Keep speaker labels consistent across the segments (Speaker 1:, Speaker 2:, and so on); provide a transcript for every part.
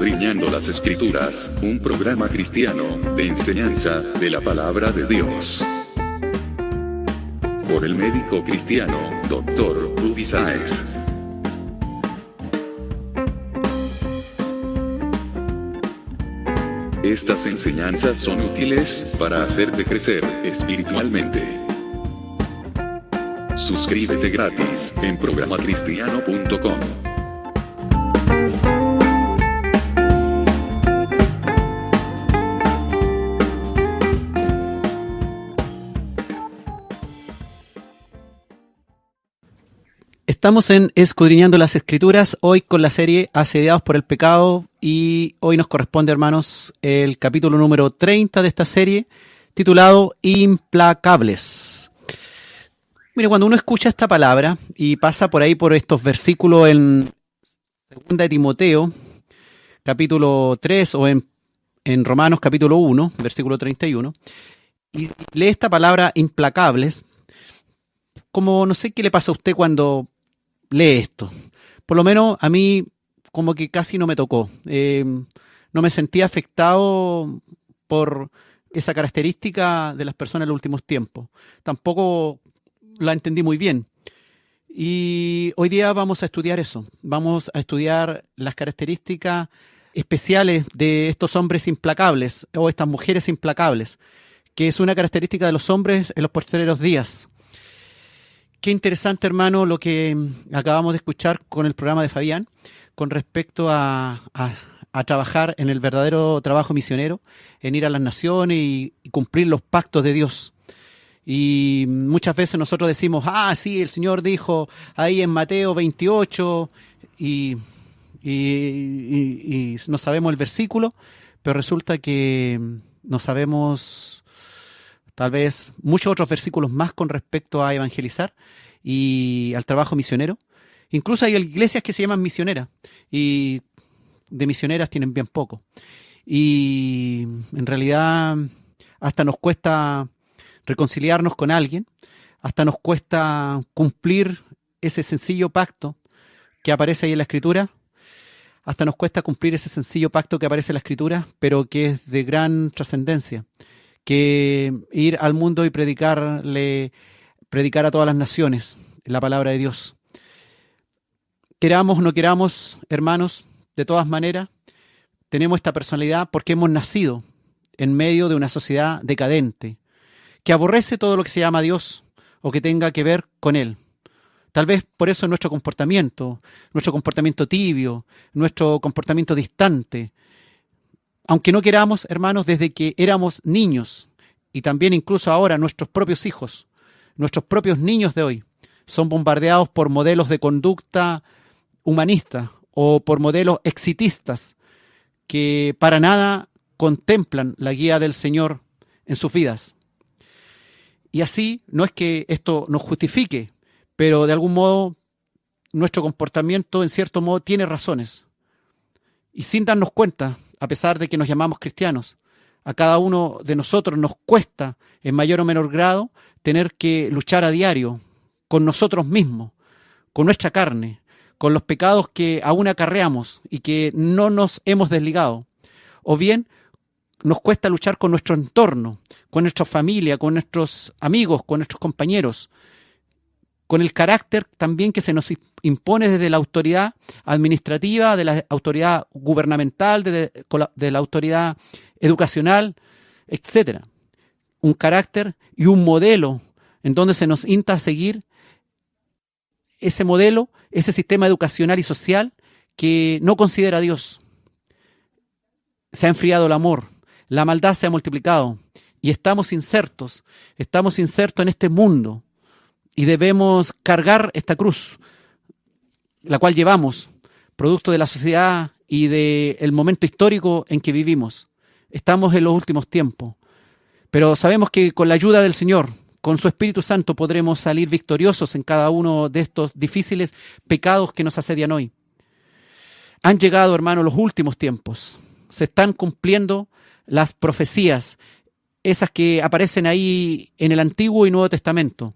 Speaker 1: Escudriñando las Escrituras, un programa cristiano de enseñanza de la palabra de Dios. Por el médico cristiano, Dr. Rudy Sáez. Estas enseñanzas son útiles para hacerte crecer espiritualmente. Suscríbete gratis en programacristiano.com.
Speaker 2: Estamos en Escudriñando las Escrituras, hoy con la serie Asediados por el Pecado, y hoy nos corresponde, hermanos, el capítulo número 30 de esta serie, titulado Implacables. Mire, cuando uno escucha esta palabra y pasa por ahí por estos versículos en 2 de Timoteo, capítulo 3, o en Romanos capítulo 1, versículo 31, y lee esta palabra implacables, como no sé qué le pasa a usted cuando lee esto. Por lo menos a mí como que casi no me tocó. No me sentí afectado por esa característica de las personas en los últimos tiempos. Tampoco la entendí muy bien. Y hoy día vamos a estudiar eso. Vamos a estudiar las características especiales de estos hombres implacables o estas mujeres implacables, que es una característica de los hombres en los postreros días. Qué interesante, hermano, lo que acabamos de escuchar con el programa de Fabián con respecto a trabajar en el verdadero trabajo misionero, en ir a las naciones y cumplir los pactos de Dios. Y muchas veces nosotros decimos, sí, el Señor dijo ahí en Mateo 28 y no sabemos el versículo, pero resulta que no sabemos tal vez muchos otros versículos más con respecto a evangelizar y al trabajo misionero. Incluso hay iglesias que se llaman misioneras y de misioneras tienen bien poco. Y en realidad hasta nos cuesta reconciliarnos con alguien, hasta nos cuesta cumplir ese sencillo pacto que aparece ahí en la Escritura, hasta nos cuesta cumplir ese sencillo pacto que aparece en la Escritura, pero que es de gran trascendencia, que ir al mundo y predicar a todas las naciones la palabra de Dios. Queramos o no queramos, hermanos, de todas maneras, tenemos esta personalidad porque hemos nacido en medio de una sociedad decadente, que aborrece todo lo que se llama Dios o que tenga que ver con Él. Tal vez por eso nuestro comportamiento tibio, nuestro comportamiento distante. Aunque no queramos, hermanos, desde que éramos niños, y también incluso ahora nuestros propios hijos, nuestros propios niños de hoy, son bombardeados por modelos de conducta humanista o por modelos exitistas que para nada contemplan la guía del Señor en sus vidas. Y así, no es que esto nos justifique, pero de algún modo nuestro comportamiento en cierto modo tiene razones. Y sin darnos cuenta, a pesar de que nos llamamos cristianos, a cada uno de nosotros nos cuesta, en mayor o menor grado, tener que luchar a diario con nosotros mismos, con nuestra carne, con los pecados que aún acarreamos y que no nos hemos desligado. O bien, nos cuesta luchar con nuestro entorno, con nuestra familia, con nuestros amigos, con nuestros compañeros, con el carácter también que se nos impone desde la autoridad administrativa, de la autoridad gubernamental, de la autoridad educacional, etc. Un carácter y un modelo en donde se nos insta a seguir ese modelo, ese sistema educacional y social que no considera a Dios. Se ha enfriado el amor, la maldad se ha multiplicado y estamos insertos en este mundo. Y debemos cargar esta cruz, la cual llevamos, producto de la sociedad y del momento histórico en que vivimos. Estamos en los últimos tiempos, pero sabemos que con la ayuda del Señor, con su Espíritu Santo, podremos salir victoriosos en cada uno de estos difíciles pecados que nos asedian hoy. Han llegado, hermanos, los últimos tiempos. Se están cumpliendo las profecías, esas que aparecen ahí en el Antiguo y Nuevo Testamento.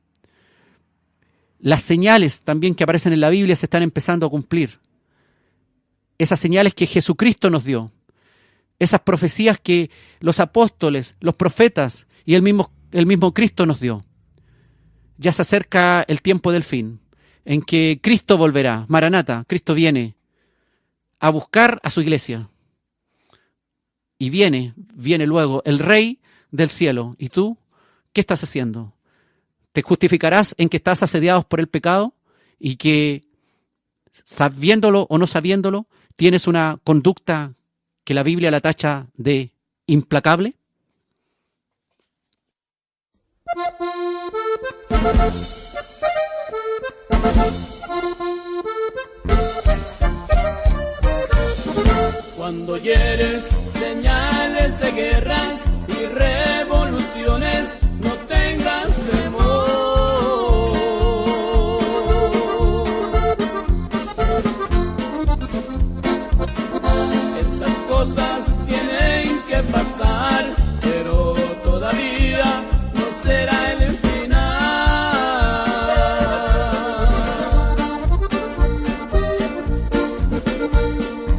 Speaker 2: Las señales también que aparecen en la Biblia se están empezando a cumplir. esas señales que Jesucristo nos dio, esas profecías que los apóstoles, los profetas y el mismo Cristo nos dio. Ya se acerca el tiempo del fin, en que Cristo volverá. Maranata, Cristo viene a buscar a su iglesia. Y viene luego el Rey del cielo. ¿Y tú qué estás haciendo? ¿Te justificarás en que estás asediado por el pecado y que, sabiéndolo o no sabiéndolo, tienes una conducta que la Biblia la tacha de implacable?
Speaker 3: Cuando hieres señales de guerras y revoluciones, no tengas temor. Estas cosas tienen que pasar, pero todavía no será el final.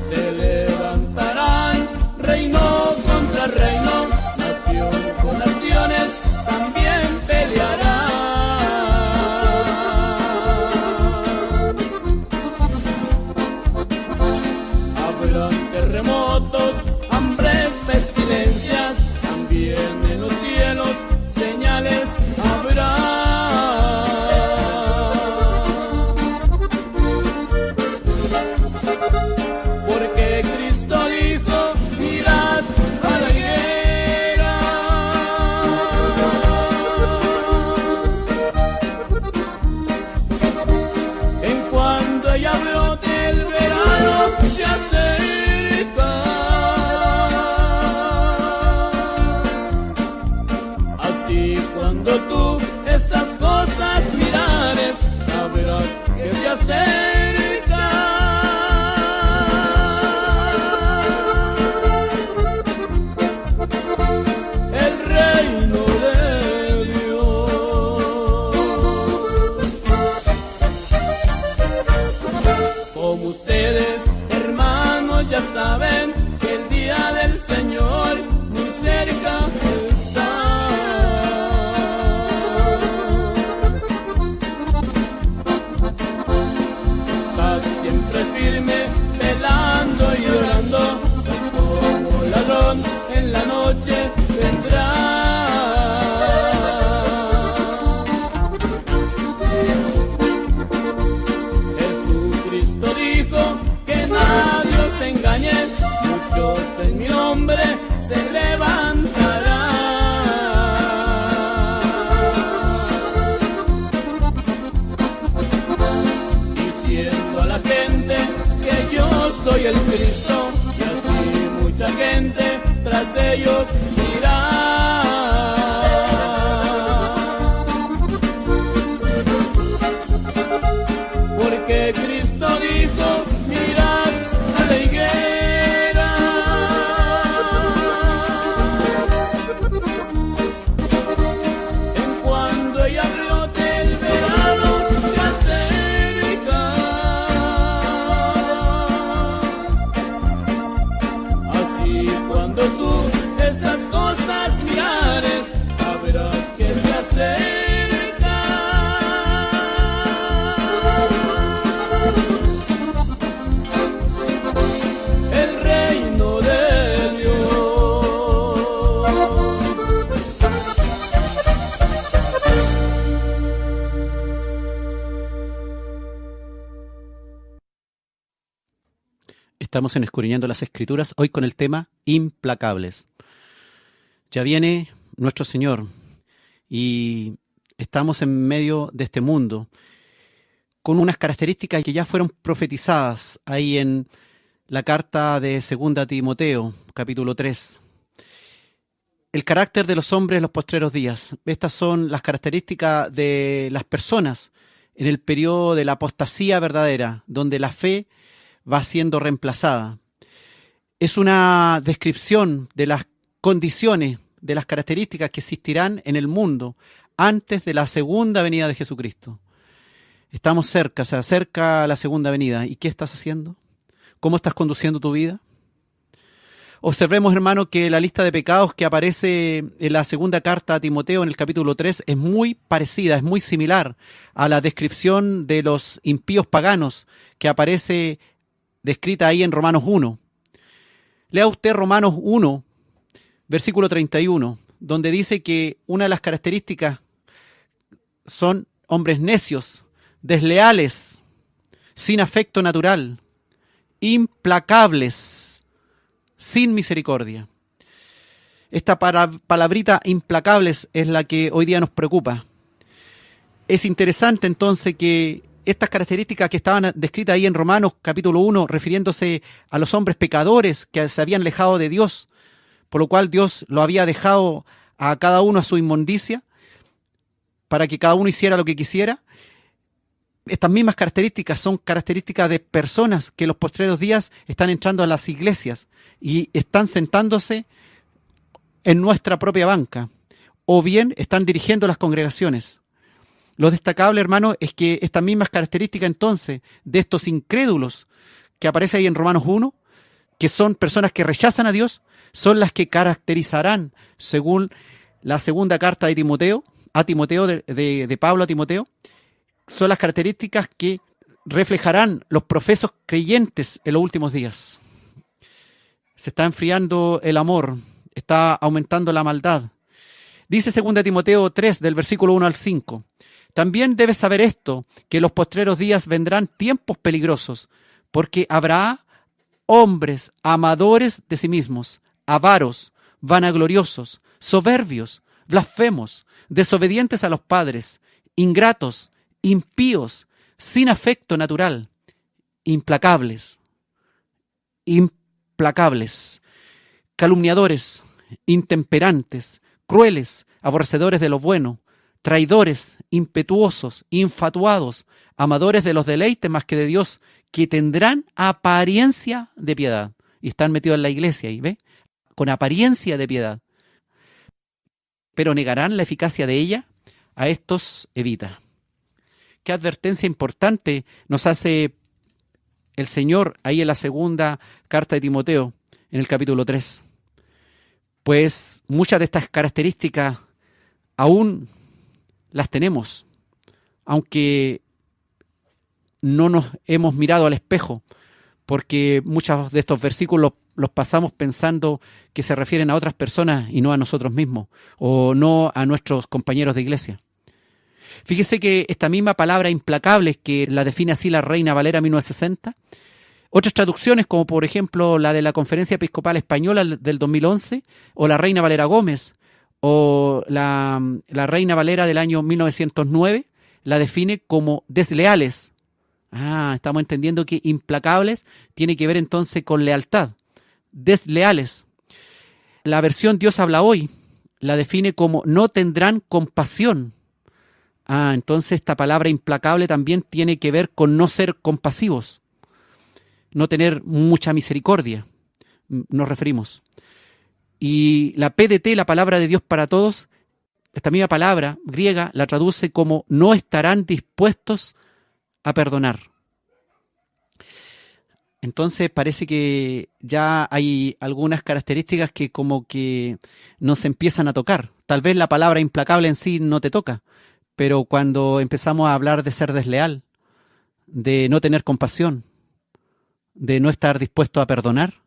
Speaker 3: Se levantarán reino contra reino, nación con naciones, también pelearán. Habrán terremotos, hambres, pestilencias, también en los cielos señales habrá. Porque Cristo dijo, mirad a la higuera. En cuanto ella brote el verano se acerca. Así cuando tú estas cosas mirares, sabrás que se acerca el reino de Dios. Como ustedes, hermanos, ya saben que el día del Señor muy cerca está. Estad siempre firme, velando y orando, como ladrón en la noche vendrá. Jesucristo dijo que nadie os engañe, muchos en mi nombre se levantarán. Diciendo a la gente que yo soy el Cristo, y así mucha gente tras ellos irá. Porque Cristo dijo, mirad a la higuera. En cuando ella brote el verano se acerca. Así cuando tú esas cosas mirares, sabrás que se acerca el reino de Dios.
Speaker 2: Estamos en Escudriñando las Escrituras, hoy con el tema implacables. Ya viene nuestro Señor y estamos en medio de este mundo con unas características que ya fueron profetizadas ahí en la carta de 2 Timoteo, capítulo 3. El carácter de los hombres en los postreros días. Estas son las características de las personas en el periodo de la apostasía verdadera, donde la fe va siendo reemplazada. Es una descripción de las condiciones, de las características que existirán en el mundo antes de la segunda venida de Jesucristo. Estamos cerca, se acerca la segunda venida. ¿Y qué estás haciendo? ¿Cómo estás conduciendo tu vida? Observemos, hermano, que la lista de pecados que aparece en la segunda carta a Timoteo en el capítulo 3 es muy parecida, es muy similar a la descripción de los impíos paganos que aparece descrita ahí en Romanos 1. Lea usted Romanos 1, versículo 31, donde dice que una de las características son hombres necios, desleales, sin afecto natural, implacables, sin misericordia. Esta palabrita implacables es la que hoy día nos preocupa. Es interesante entonces que estas características que estaban descritas ahí en Romanos capítulo 1, refiriéndose a los hombres pecadores que se habían alejado de Dios, por lo cual Dios lo había dejado a cada uno a su inmundicia, para que cada uno hiciera lo que quisiera. Estas mismas características son características de personas que en los postreros días están entrando a las iglesias y están sentándose en nuestra propia banca, o bien están dirigiendo las congregaciones. Lo destacable, hermano, es que estas mismas características entonces de estos incrédulos que aparece ahí en Romanos 1, que son personas que rechazan a Dios, son las que caracterizarán, según la segunda carta de Timoteo, de Pablo a Timoteo, son las características que reflejarán los profesos creyentes en los últimos días. Se está enfriando el amor, está aumentando la maldad. Dice 2 Timoteo 3, del versículo 1 al 5. También debes saber esto, que en los postreros días vendrán tiempos peligrosos, porque habrá hombres amadores de sí mismos, avaros, vanagloriosos, soberbios, blasfemos, desobedientes a los padres, ingratos, impíos, sin afecto natural, implacables, calumniadores, intemperantes, crueles, aborrecedores de lo bueno, traidores, impetuosos, infatuados, amadores de los deleites más que de Dios, que tendrán apariencia de piedad. Y están metidos en la iglesia, ¿y ve? Con apariencia de piedad. Pero negarán la eficacia de ella. A estos evita. Qué advertencia importante nos hace el Señor ahí en la segunda carta de Timoteo, en el capítulo 3. Pues muchas de estas características aún las tenemos, aunque no nos hemos mirado al espejo, porque muchos de estos versículos los pasamos pensando que se refieren a otras personas y no a nosotros mismos, o no a nuestros compañeros de iglesia. Fíjese que esta misma palabra implacable, que la define así la Reina Valera 1960, otras traducciones, como por ejemplo la de la Conferencia Episcopal Española del 2011, o la Reina Valera Gómez, o la Reina Valera del año 1909, la define como desleales. Estamos entendiendo que implacables tiene que ver entonces con lealtad. Desleales. La versión Dios habla hoy la define como no tendrán compasión. Entonces esta palabra implacable también tiene que ver con no ser compasivos, no tener mucha misericordia, nos referimos. Y la PDT, la palabra de Dios para todos, esta misma palabra griega la traduce como no estarán dispuestos a perdonar. Entonces parece que ya hay algunas características que como que nos empiezan a tocar. Tal vez la palabra implacable en sí no te toca, pero cuando empezamos a hablar de ser desleal, de no tener compasión, de no estar dispuesto a perdonar,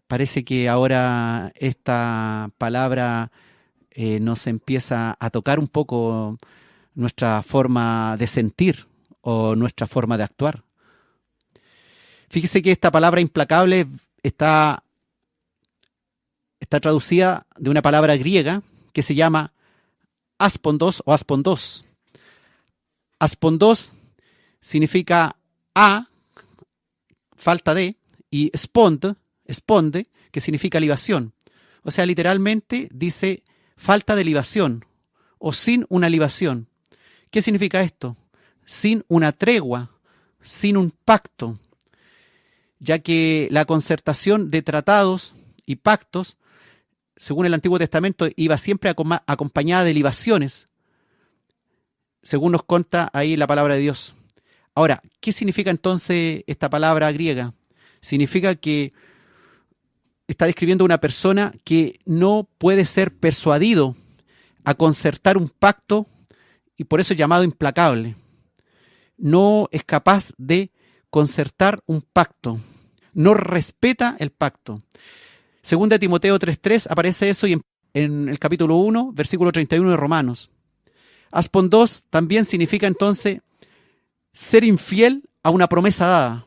Speaker 2: parece que ahora esta palabra nos empieza a tocar un poco nuestra forma de sentir o nuestra forma de actuar. Fíjese que esta palabra implacable está traducida de una palabra griega que se llama aspondos o aspondos. Aspondos significa falta de, y esponde, que significa libación. O sea, literalmente dice falta de libación o sin una libación. ¿Qué significa esto? Sin una tregua, sin un pacto, ya que la concertación de tratados y pactos, según el Antiguo Testamento, iba siempre acompañada de libaciones, según nos cuenta ahí la palabra de Dios. Ahora, ¿qué significa entonces esta palabra griega? Significa que está describiendo una persona que no puede ser persuadido a concertar un pacto y por eso es llamado implacable. No es capaz de concertar un pacto. No respeta el pacto. Segunda Timoteo 3:3 aparece eso y en el capítulo 1, versículo 31 de Romanos. Aspondos también significa entonces ser infiel a una promesa dada.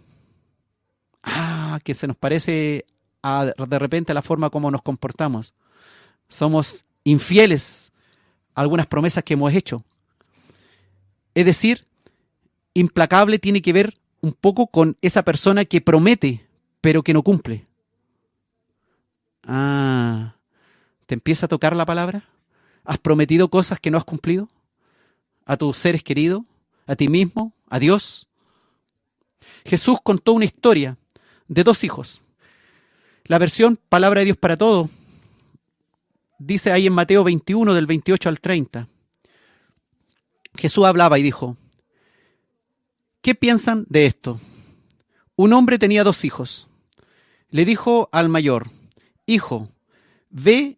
Speaker 2: Que se nos parece de repente a la forma como nos comportamos. Somos infieles a algunas promesas que hemos hecho. Es decir, implacable tiene que ver un poco con esa persona que promete, pero que no cumple. ¿Te empieza a tocar la palabra? ¿Has prometido cosas que no has cumplido? ¿A tus seres queridos? ¿A ti mismo? ¿A Dios? Jesús contó una historia de 2 hijos. La versión Palabra de Dios para Todos dice ahí en Mateo 21, del 28 al 30. Jesús hablaba y dijo: ¿qué piensan de esto? Un hombre tenía 2 hijos. Le dijo al mayor: hijo, ve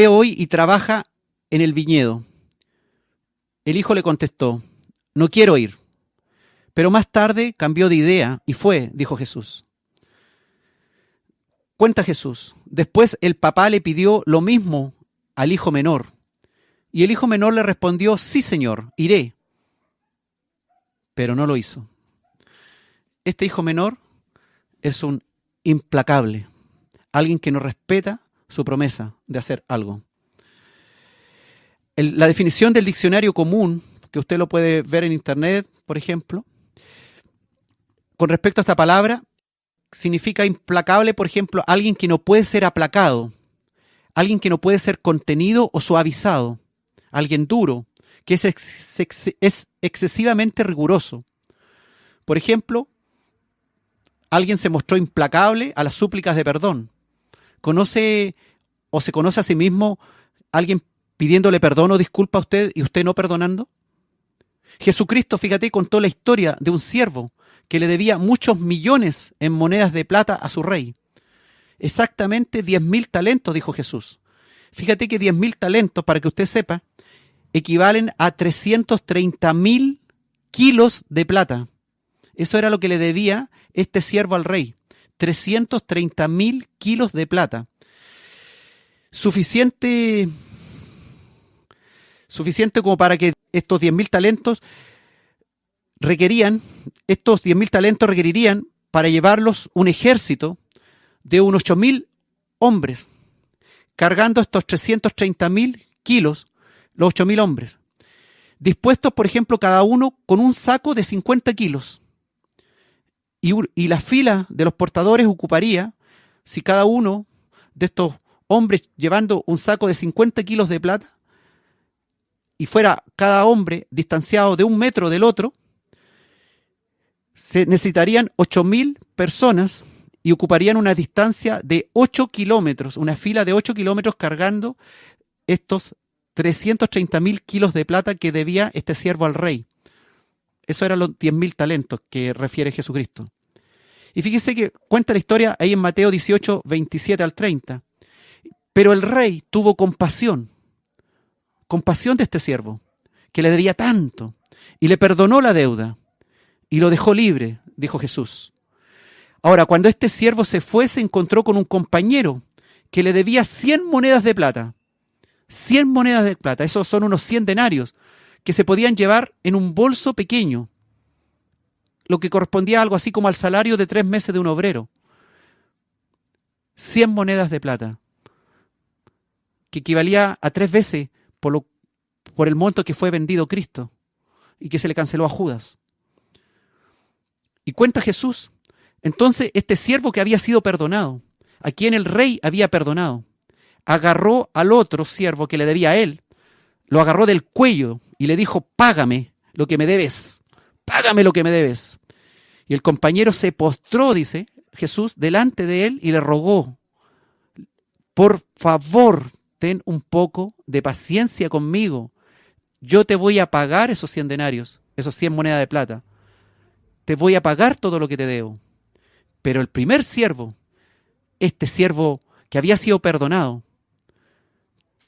Speaker 2: hoy y trabaja en el viñedo. El hijo le contestó: no quiero ir. Pero más tarde cambió de idea y fue, dijo Jesús. Cuenta Jesús: después el papá le pidió lo mismo al hijo menor. Y el hijo menor le respondió: sí, señor, iré. Pero no lo hizo. Este hijo menor es un implacable, alguien que no respeta su promesa de hacer algo. La definición del diccionario común, que usted lo puede ver en internet, por ejemplo, con respecto a esta palabra, significa implacable, por ejemplo, alguien que no puede ser aplacado, alguien que no puede ser contenido o suavizado, alguien duro, que es excesivamente riguroso. Por ejemplo, alguien se mostró implacable a las súplicas de perdón. ¿Conoce o se conoce a sí mismo alguien pidiéndole perdón o disculpa a usted y usted no perdonando? Jesucristo, fíjate, contó la historia de un siervo que le debía muchos millones en monedas de plata a su rey. Exactamente 10.000 talentos, dijo Jesús. Fíjate que 10.000 talentos, para que usted sepa, equivalen a 330.000 kilos de plata. Eso era lo que le debía este siervo al rey. 330.000 kilos de plata. Suficiente como para que estos 10.000 talentos requerirían para llevarlos un ejército de unos 8.000 hombres, cargando estos 330.000 kilos, los 8.000 hombres, dispuestos, por ejemplo, cada uno con un saco de 50 kilos. Y la fila de los portadores ocuparía, si cada uno de estos hombres llevando un saco de 50 kilos de plata, y fuera cada hombre distanciado de 1 metro del otro, se necesitarían 8.000 personas y ocuparían una distancia de 8 kilómetros, una fila de 8 kilómetros cargando estos 330.000 kilos de plata que debía este siervo al rey. Eso eran los 10.000 talentos que refiere Jesucristo. Y fíjese que cuenta la historia ahí en Mateo 18, 27 al 30. Pero el rey tuvo compasión de este siervo, que le debía tanto, y le perdonó la deuda, y lo dejó libre, dijo Jesús. Ahora, cuando este siervo se fue, se encontró con un compañero que le debía 100 monedas de plata. 100 monedas de plata, esos son unos 100 denarios, que se podían llevar en un bolso pequeño, lo que correspondía a algo así como al salario de 3 meses de un obrero. 100 monedas de plata, que equivalía a 3 veces por el monto que fue vendido Cristo y que se le canceló a Judas. Y cuenta Jesús, entonces este siervo que había sido perdonado, a quien el rey había perdonado, agarró al otro siervo que le debía a él, lo agarró del cuello y le dijo: págame lo que me debes, págame lo que me debes. Y el compañero se postró, dice Jesús, delante de él y le rogó: por favor, ten un poco de paciencia conmigo, yo te voy a pagar esos 100 denarios. esos 100 monedas de plata. Te voy a pagar todo lo que te debo. Pero el primer siervo, este siervo que había sido perdonado,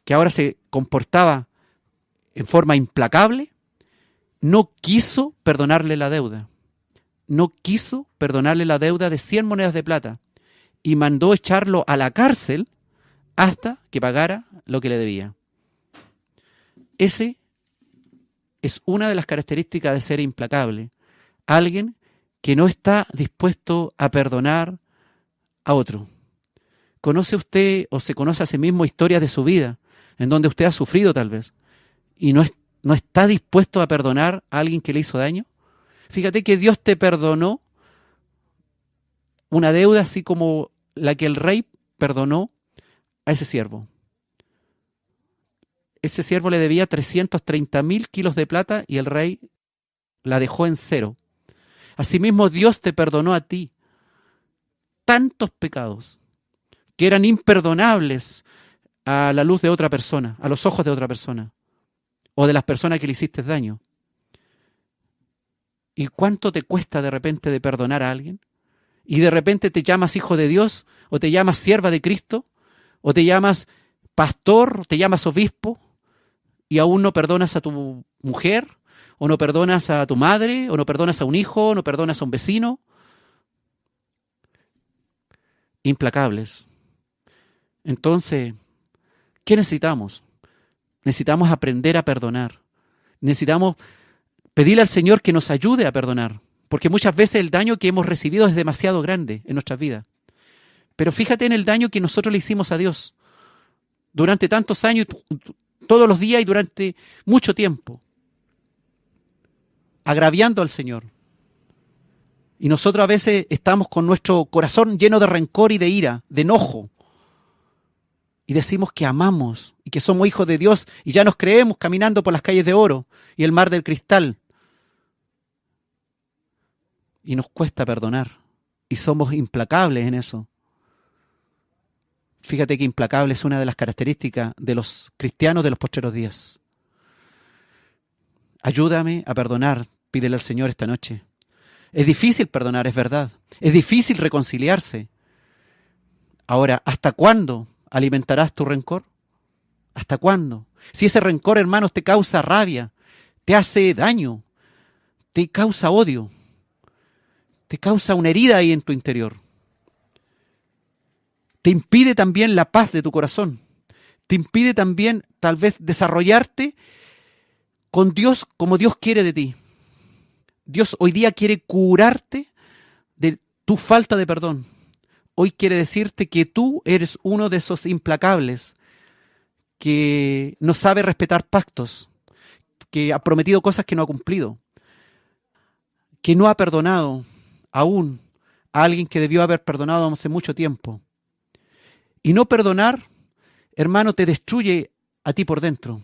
Speaker 2: que ahora se comportaba en forma implacable, no quiso perdonarle la deuda. No quiso perdonarle la deuda de 100 monedas de plata y mandó echarlo a la cárcel hasta que pagara lo que le debía. Ese es una de las características de ser implacable. Alguien que no está dispuesto a perdonar a otro. ¿Conoce usted o se conoce a sí mismo historias de su vida en donde usted ha sufrido tal vez y no está dispuesto a perdonar a alguien que le hizo daño? Fíjate que Dios te perdonó una deuda así como la que el rey perdonó a ese siervo. Ese siervo le debía 330.000 kilos de plata y el rey la dejó en 0. Asimismo, Dios te perdonó a ti tantos pecados que eran imperdonables a la luz de otra persona, a los ojos de otra persona, o de las personas que le hiciste daño. ¿Y cuánto te cuesta de repente de perdonar a alguien? Y de repente te llamas hijo de Dios, o te llamas sierva de Cristo, o te llamas pastor, te llamas obispo, y aún no perdonas a tu mujer, o no perdonas a tu madre, o no perdonas a un hijo, o no perdonas a un vecino. Implacables. Entonces, ¿qué necesitamos? Necesitamos aprender a perdonar. Necesitamos pedirle al Señor que nos ayude a perdonar, porque muchas veces el daño que hemos recibido es demasiado grande en nuestras vidas. Pero fíjate en el daño que nosotros le hicimos a Dios durante tantos años, todos los días y durante mucho tiempo, agraviando al Señor. Y nosotros a veces estamos con nuestro corazón lleno de rencor y de ira, de enojo, y decimos que amamos y que somos hijos de Dios y ya nos creemos caminando por las calles de oro y el mar del cristal. Y nos cuesta perdonar y somos implacables en eso. Fíjate que implacable es una de las características de los cristianos de los postreros días. Ayúdame a perdonar, pídele al Señor esta noche. Es difícil perdonar, es verdad. Es difícil reconciliarse. Ahora, ¿hasta cuándo alimentarás tu rencor? ¿Hasta cuándo? Si ese rencor, hermanos, te causa rabia, te hace daño, te causa odio, te causa una herida ahí en tu interior. Te impide también la paz de tu corazón. Te impide también, tal vez, desarrollarte con Dios como Dios quiere de ti. Dios hoy día quiere curarte de tu falta de perdón. Hoy quiere decirte que tú eres uno de esos implacables que no sabe respetar pactos, que ha prometido cosas que no ha cumplido, que no ha perdonado aún a alguien que debió haber perdonado hace mucho tiempo. Y no perdonar, hermano, te destruye a ti por dentro.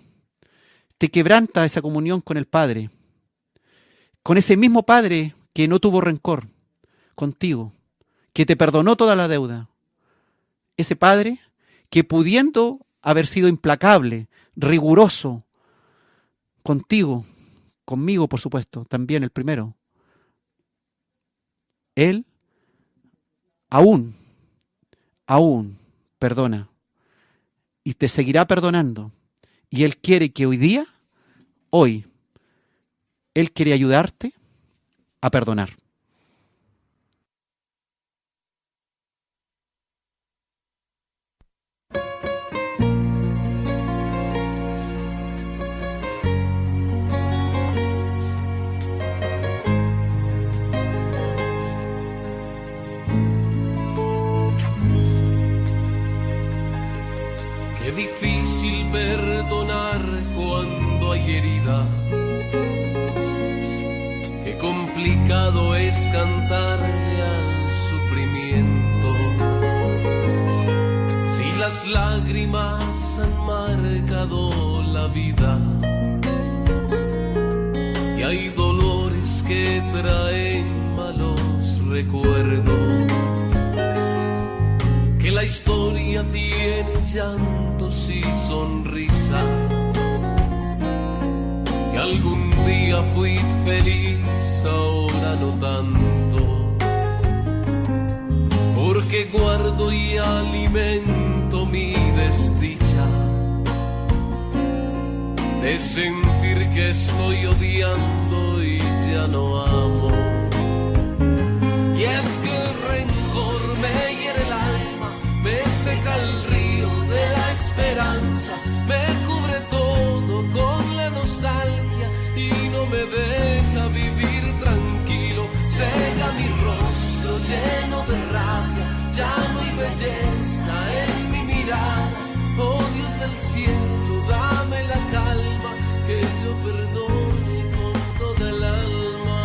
Speaker 2: Te quebranta esa comunión con el Padre. Con ese mismo Padre que no tuvo rencor contigo, que te perdonó toda la deuda. Ese Padre que pudiendo haber sido implacable, riguroso contigo, conmigo por supuesto, también el primero. Él aún perdona y te seguirá perdonando. Y Él quiere que hoy, Él quiere ayudarte a perdonar.
Speaker 4: Qué difícil perdonar cuando hay herida. Qué complicado es cantarle al sufrimiento. Si las lágrimas han marcado la vida y hay dolores que traen malos recuerdos, que la historia tiene llantos y sonrisa, que algún día fui feliz, ahora no tanto, porque guardo y alimento mi desdicha de sentir que estoy odiando y ya no amo. Y es que el rencor me hiere el alma, me seca el río de la esperanza, me cubre todo con la nostalgia y no me deja vivir tranquilo. Sella mi rostro lleno de rabia, ya no hay belleza en mi mirada. Oh Dios del cielo, dame la calma, que yo perdone con toda el alma,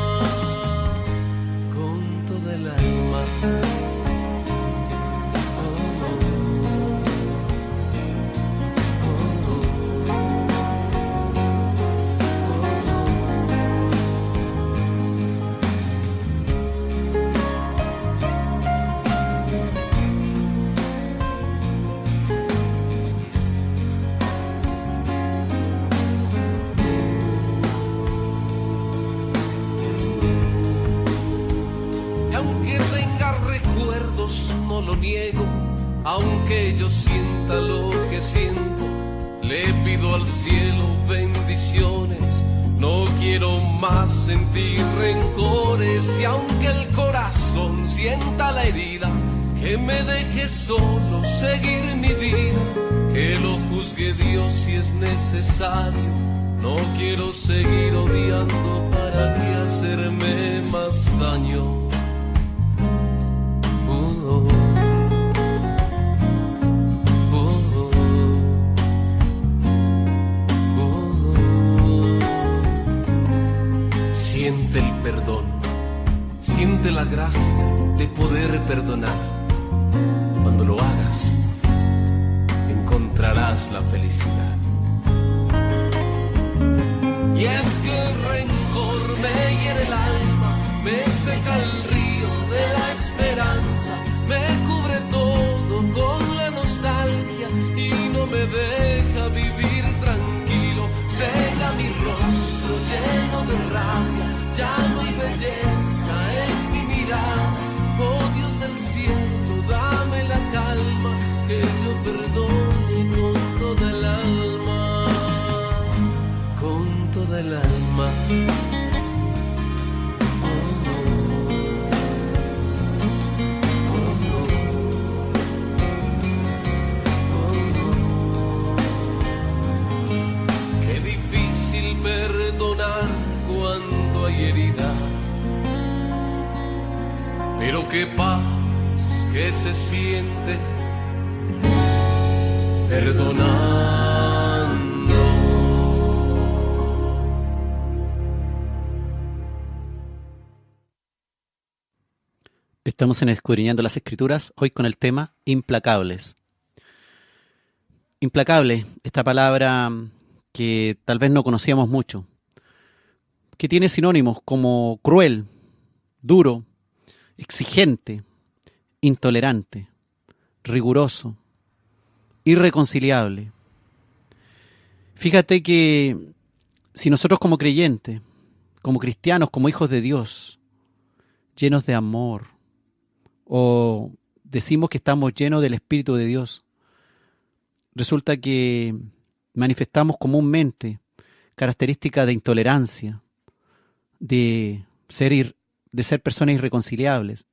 Speaker 4: con toda el alma. No lo niego, aunque yo sienta lo que siento, le pido al cielo bendiciones, no quiero más sentir rencores. Y aunque el corazón sienta la herida, que me deje solo seguir mi vida, que lo juzgue Dios si es necesario. No quiero seguir odiando, para qué hacerme más daño. Siente el perdón, siente la gracia de poder perdonar. Cuando lo hagas, encontrarás la felicidad. Y es que el rencor me hiere el alma, me seca el río de la esperanza, me cubre todo con la nostalgia y no me deja vivir tranquilo. Sella mi rostro lleno de rabia, ya no hay belleza en mi mirada. Oh Dios del cielo, dame la calma, que yo perdone con toda el alma, con toda el alma. Perdonar cuando hay herida, pero qué paz que se siente perdonando.
Speaker 2: Estamos en Escudriñando las Escrituras, hoy con el tema implacables. Implacable, esta palabra que tal vez no conocíamos mucho, que tiene sinónimos como cruel, duro, exigente, intolerante, riguroso, irreconciliable. Fíjate que si nosotros como creyentes, como cristianos, como hijos de Dios, llenos de amor, o decimos que estamos llenos del Espíritu de Dios, resulta que manifestamos comúnmente características de intolerancia, de ser personas irreconciliables.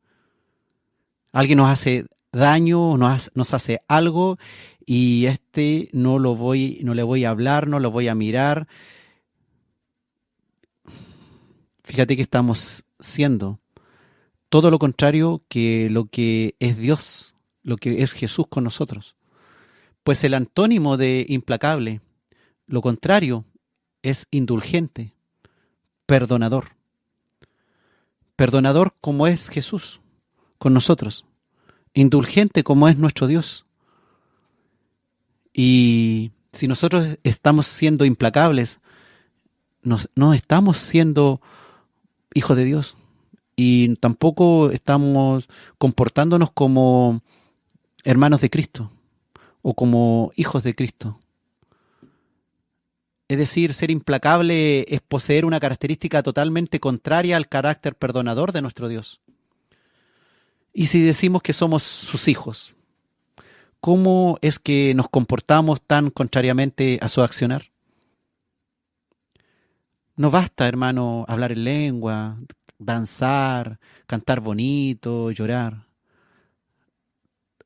Speaker 2: Alguien nos hace daño, nos hace algo y no le voy a hablar, no lo voy a mirar. Fíjate que estamos siendo todo lo contrario que lo que es Dios, lo que es Jesús con nosotros. Pues el antónimo de implacable, lo contrario, es indulgente, perdonador. Perdonador como es Jesús con nosotros. Indulgente como es nuestro Dios. Y si nosotros estamos siendo implacables, no estamos siendo hijos de Dios. Y tampoco estamos comportándonos como hermanos de Cristo o como hijos de Cristo. Es decir, ser implacable es poseer una característica totalmente contraria al carácter perdonador de nuestro Dios. Y si decimos que somos sus hijos, ¿cómo es que nos comportamos tan contrariamente a su accionar? No basta, hermano, hablar en lengua, danzar, cantar bonito, llorar.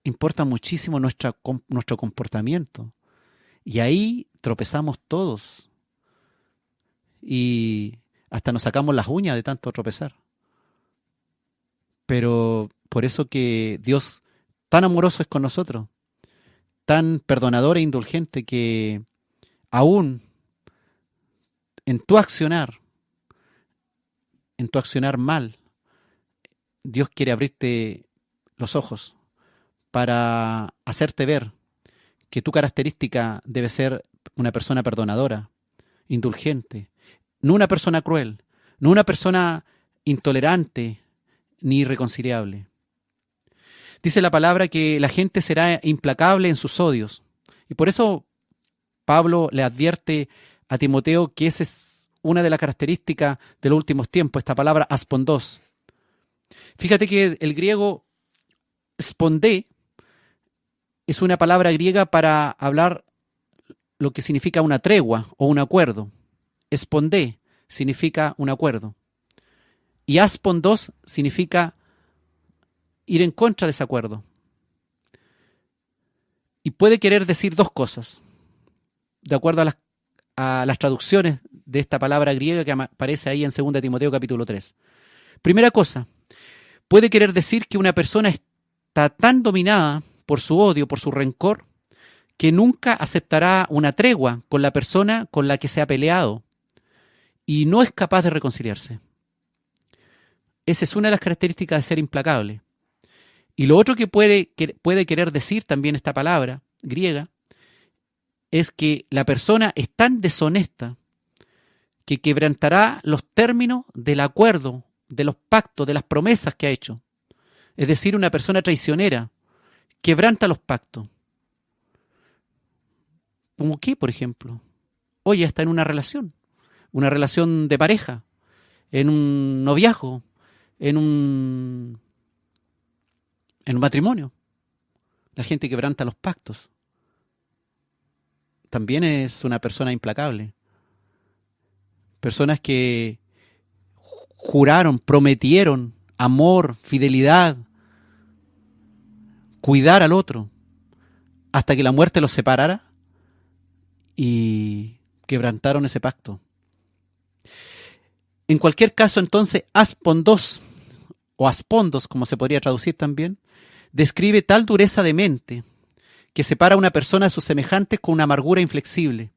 Speaker 2: Importa muchísimo nuestro comportamiento. Y ahí tropezamos todos. Y hasta nos sacamos las uñas de tanto tropezar. Pero por eso que Dios tan amoroso es con nosotros, tan perdonador e indulgente, que aún en tu accionar mal, Dios quiere abrirte los ojos para hacerte ver que tu característica debe ser una persona perdonadora, indulgente, no una persona cruel, no una persona intolerante ni irreconciliable. Dice la palabra que la gente será implacable en sus odios. Y por eso Pablo le advierte a Timoteo que esa es una de las características de los últimos tiempos, esta palabra aspondos. Fíjate que el griego spondé es una palabra griega para hablar lo que significa una tregua o un acuerdo. Spondé significa un acuerdo. Y aspondos significa ir en contra de ese acuerdo. Y puede querer decir dos cosas, de acuerdo a las traducciones de esta palabra griega que aparece ahí en 2 Timoteo capítulo 3. Primera cosa, puede querer decir que una persona está tan dominada por su odio, por su rencor, que nunca aceptará una tregua con la persona con la que se ha peleado y no es capaz de reconciliarse. Esa es una de las características de ser implacable. Y lo otro que puede querer decir también esta palabra griega es que la persona es tan deshonesta que quebrantará los términos del acuerdo, de los pactos, de las promesas que ha hecho. Es decir, una persona traicionera quebranta los pactos. ¿Cómo qué, por ejemplo? Oye, está en una relación de pareja, en un noviazgo, en un matrimonio. La gente quebranta los pactos. También es una persona implacable. Personas que juraron, prometieron amor, fidelidad, cuidar al otro, hasta que la muerte los separara y quebrantaron ese pacto. En cualquier caso, entonces, aspondos, o aspondos, como se podría traducir también, describe tal dureza de mente que separa a una persona de sus semejantes con una amargura inflexible.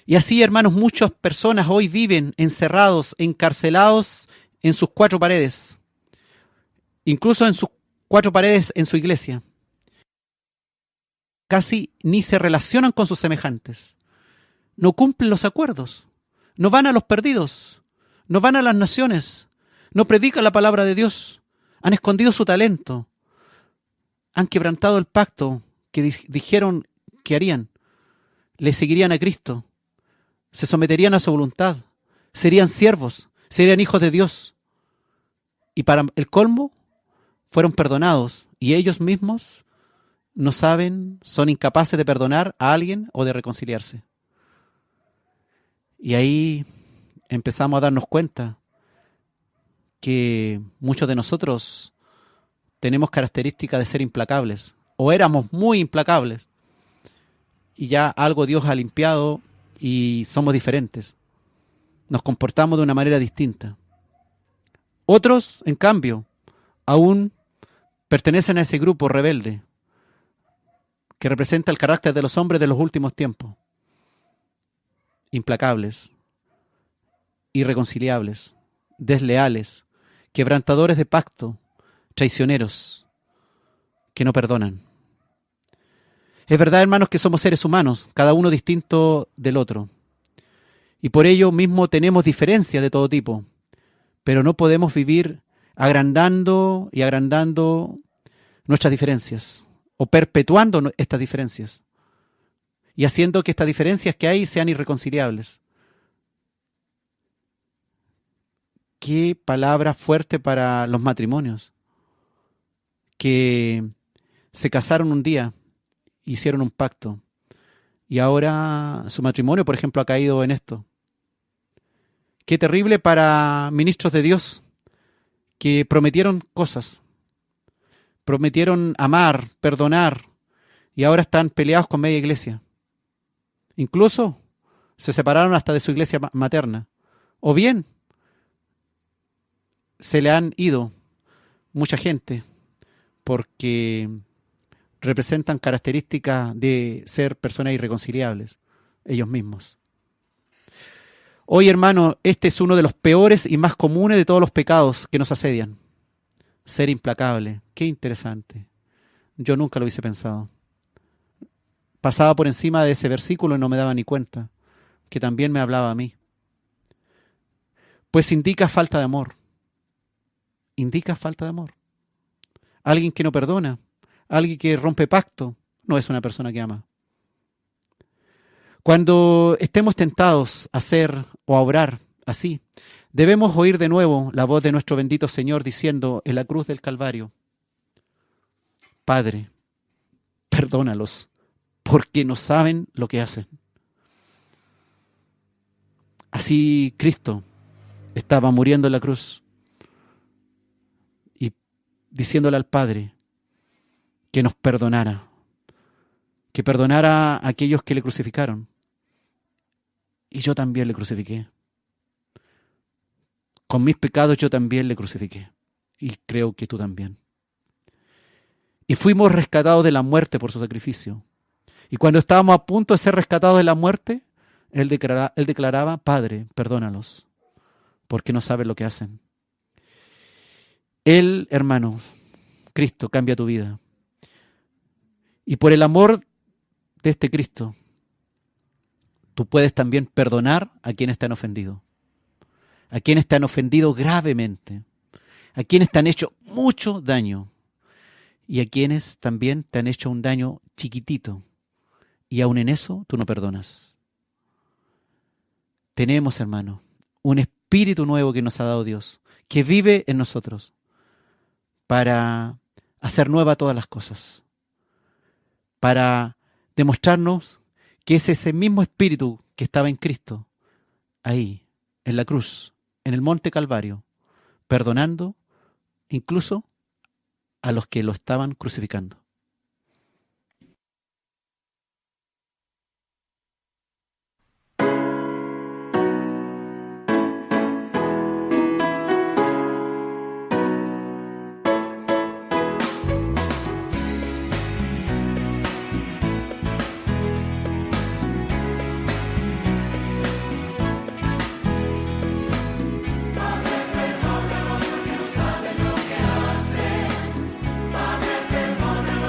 Speaker 2: Y así, hermanos, muchas personas hoy viven encerrados, encarcelados en sus cuatro paredes, incluso en sus cuatro paredes en su iglesia. Casi ni se relacionan con sus semejantes. No cumplen los acuerdos. No van a los perdidos. No van a las naciones. No predican la palabra de Dios. Han escondido su talento. Han quebrantado el pacto que dijeron que harían. Le seguirían a Cristo. Se someterían a su voluntad. Serían siervos. Serían hijos de Dios. Y para el colmo, fueron perdonados. Y ellos mismos no saben, son incapaces de perdonar a alguien o de reconciliarse. Y ahí empezamos a darnos cuenta que muchos de nosotros tenemos características de ser implacables, o éramos muy implacables, y ya algo Dios ha limpiado y somos diferentes. Nos comportamos de una manera distinta. Otros, en cambio, aún pertenecen a ese grupo rebelde que representa el carácter de los hombres de los últimos tiempos. Implacables, irreconciliables, desleales, quebrantadores de pacto, traicioneros, que no perdonan. Es verdad, hermanos, que somos seres humanos, cada uno distinto del otro. Y por ello mismo tenemos diferencias de todo tipo, pero no podemos vivir agrandando y agrandando nuestras diferencias o perpetuando estas diferencias. y haciendo que estas diferencias que hay sean irreconciliables. Qué palabra fuerte para los matrimonios que se casaron un día, hicieron un pacto y ahora su matrimonio, por ejemplo, ha caído en esto. Qué terrible para ministros de Dios que prometieron cosas, prometieron amar, perdonar y ahora están peleados con media iglesia. Incluso se separaron hasta de su iglesia materna. O bien se le han ido mucha gente porque representan características de ser personas irreconciliables, ellos mismos. Hoy, hermano, este es uno de los peores y más comunes de todos los pecados que nos asedian. Ser implacable. Qué interesante. Yo nunca lo hubiese pensado. Pasaba por encima de ese versículo y no me daba ni cuenta, que también me hablaba a mí. Pues indica falta de amor. Indica falta de amor. Alguien que no perdona, alguien que rompe pacto, no es una persona que ama. Cuando estemos tentados a hacer o a obrar así, debemos oír de nuevo la voz de nuestro bendito Señor diciendo en la cruz del Calvario: Padre, perdónalos, porque no saben lo que hacen. Así Cristo estaba muriendo en la cruz y diciéndole al Padre que nos perdonara, que perdonara a aquellos que le crucificaron. Y yo también le crucifiqué. Con mis pecados yo también le crucifiqué. Y creo que tú también. Y fuimos rescatados de la muerte por su sacrificio. Y cuando estábamos a punto de ser rescatados de la muerte, Él declaraba: Padre, perdónalos, porque no saben lo que hacen. Él, hermano, Cristo, cambia tu vida. Y por el amor de este Cristo, tú puedes también perdonar a quienes te han ofendido. A quienes te han ofendido gravemente. A quienes te han hecho mucho daño. Y a quienes también te han hecho un daño chiquitito. Y aún en eso tú no perdonas. Tenemos, hermano, un espíritu nuevo que nos ha dado Dios, que vive en nosotros, para hacer nueva todas las cosas. Para demostrarnos que es ese mismo espíritu que estaba en Cristo, ahí, en la cruz, en el monte Calvario, perdonando incluso a los que lo estaban crucificando.
Speaker 5: Perdónalos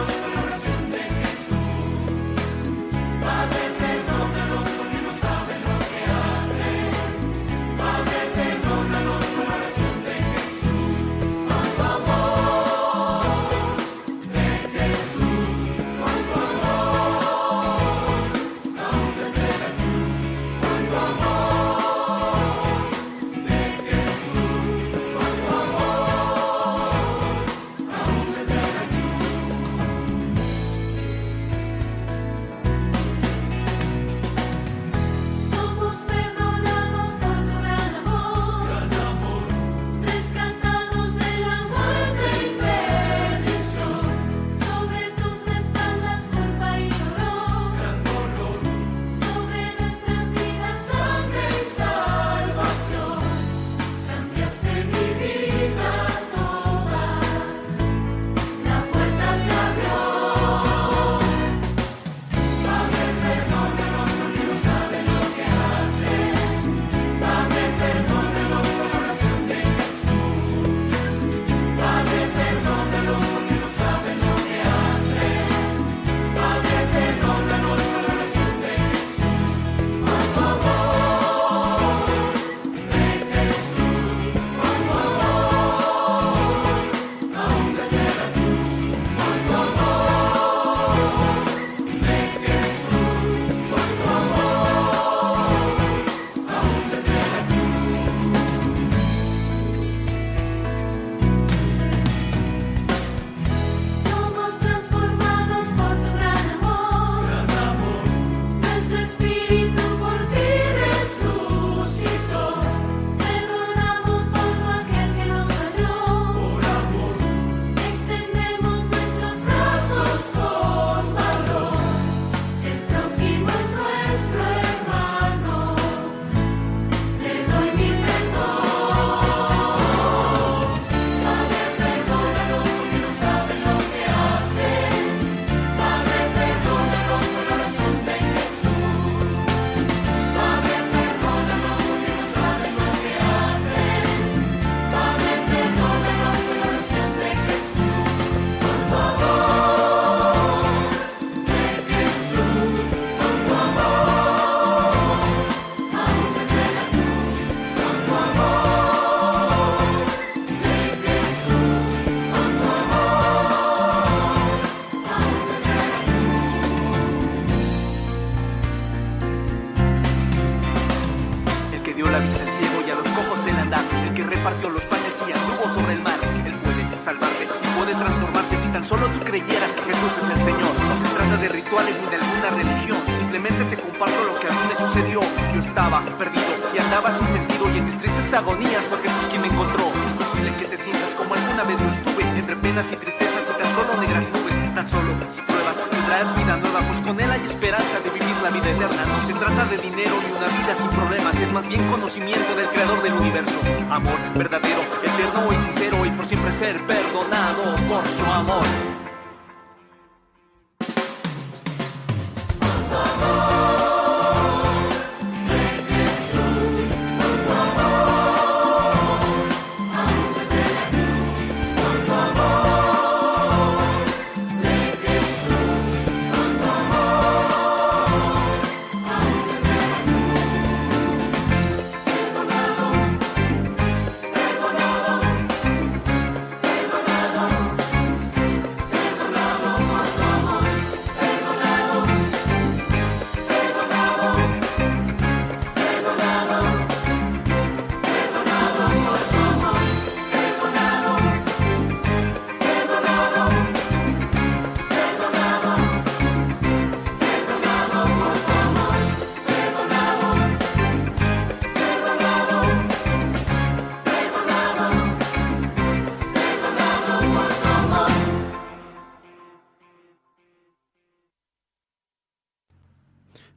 Speaker 5: dio la vista al ciego y a los cojos el andar, el que repartió los panes y anduvo sobre el mar. Él puede salvarte y puede transformarte si tan solo tú creyeras que Jesús es el Señor. No se trata de rituales ni de alguna religión, simplemente te comparto lo que a mí me sucedió. Yo estaba perdido y andaba sin sentido, y en mis tristes agonías fue Jesús quien me encontró. Es posible que te sientas como alguna vez yo estuve, entre penas y tristezas y tan solo negras nubes. Tan solo si pruebas tendrás vida nueva, pues con Él hay esperanza de vivir la vida eterna. No se trata de dinero ni una vida sin problemas, es más bien conocimiento del creador del universo. Amor verdadero, eterno y sincero, y por siempre ser perdonado por su amor.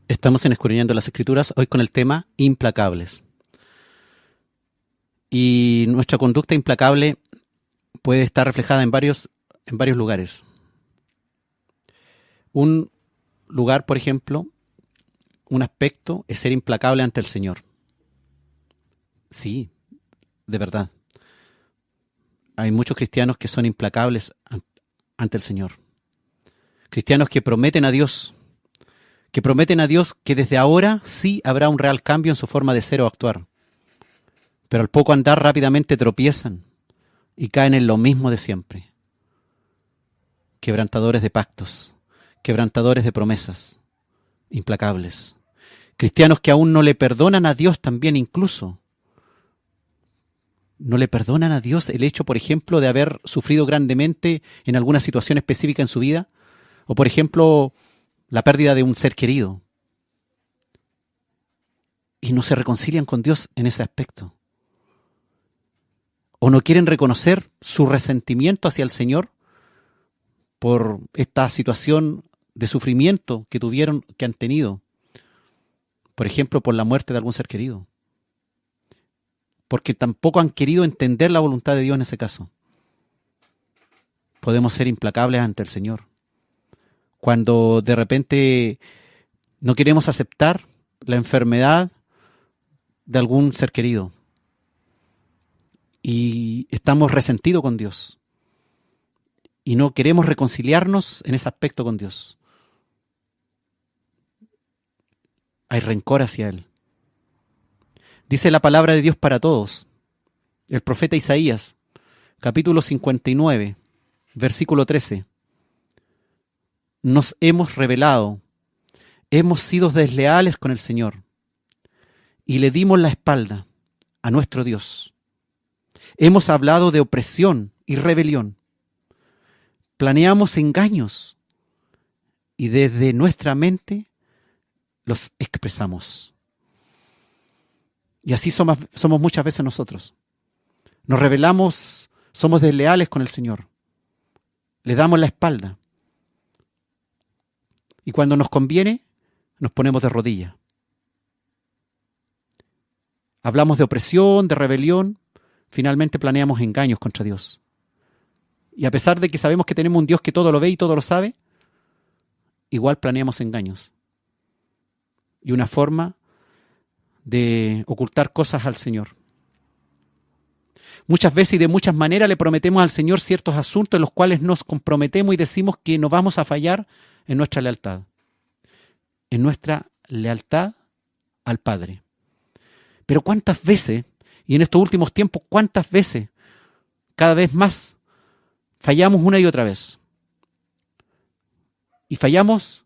Speaker 2: Estamos en Escudriñando las Escrituras, hoy con el tema implacables. Y nuestra conducta implacable puede estar reflejada en varios lugares. Un lugar, por ejemplo, un aspecto es ser implacable ante el Señor. Sí, de verdad. Hay muchos cristianos que son implacables ante el Señor. Cristianos que prometen a Dios que desde ahora sí habrá un real cambio en su forma de ser o actuar. Pero al poco andar rápidamente tropiezan y caen en lo mismo de siempre. Quebrantadores de pactos, quebrantadores de promesas, implacables. Cristianos que aún no le perdonan a Dios también incluso. No le perdonan a Dios el hecho, por ejemplo, de haber sufrido grandemente en alguna situación específica en su vida. O, por ejemplo, la pérdida de un ser querido. Y no se reconcilian con Dios en ese aspecto. O no quieren reconocer su resentimiento hacia el Señor por esta situación de sufrimiento que han tenido. Por ejemplo, por la muerte de algún ser querido. Porque tampoco han querido entender la voluntad de Dios en ese caso. Podemos ser implacables ante el Señor. Cuando de repente no queremos aceptar la enfermedad de algún ser querido y estamos resentidos con Dios y no queremos reconciliarnos en ese aspecto con Dios. Hay rencor hacia Él. Dice la palabra de Dios para todos. El profeta Isaías, capítulo 59, versículo 13. Nos hemos rebelado, hemos sido desleales con el Señor y le dimos la espalda a nuestro Dios. Hemos hablado de opresión y rebelión. Planeamos engaños y desde nuestra mente los expresamos. Y así somos muchas veces nosotros. Nos rebelamos, somos desleales con el Señor. Le damos la espalda. Y cuando nos conviene, nos ponemos de rodillas. Hablamos de opresión, de rebelión, finalmente planeamos engaños contra Dios. Y a pesar de que sabemos que tenemos un Dios que todo lo ve y todo lo sabe, igual planeamos engaños. Y una forma de ocultar cosas al Señor. Muchas veces y de muchas maneras le prometemos al Señor ciertos asuntos en los cuales nos comprometemos y decimos que no vamos a fallar en nuestra lealtad. En nuestra lealtad al Padre. Pero ¿cuántas veces, y en estos últimos tiempos, cuántas veces, cada vez más, fallamos una y otra vez? Y fallamos,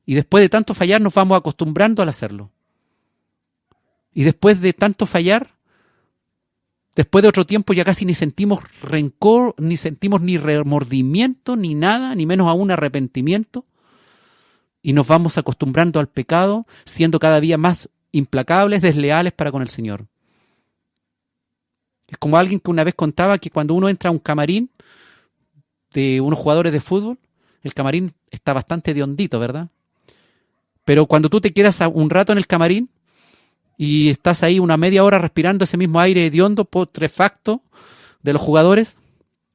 Speaker 2: y después de tanto fallar nos vamos acostumbrando al hacerlo. Y después de tanto fallar, después de otro tiempo ya casi ni sentimos rencor, ni sentimos ni remordimiento, ni nada, ni menos aún arrepentimiento. Y nos vamos acostumbrando al pecado, siendo cada día más implacables, desleales para con el Señor. Es como alguien que una vez contaba que cuando uno entra a un camarín de unos jugadores de fútbol, el camarín está bastante de hondito, ¿verdad? Pero cuando tú te quedas un rato en el camarín y estás ahí una media hora respirando ese mismo aire hediondo, putrefacto de los jugadores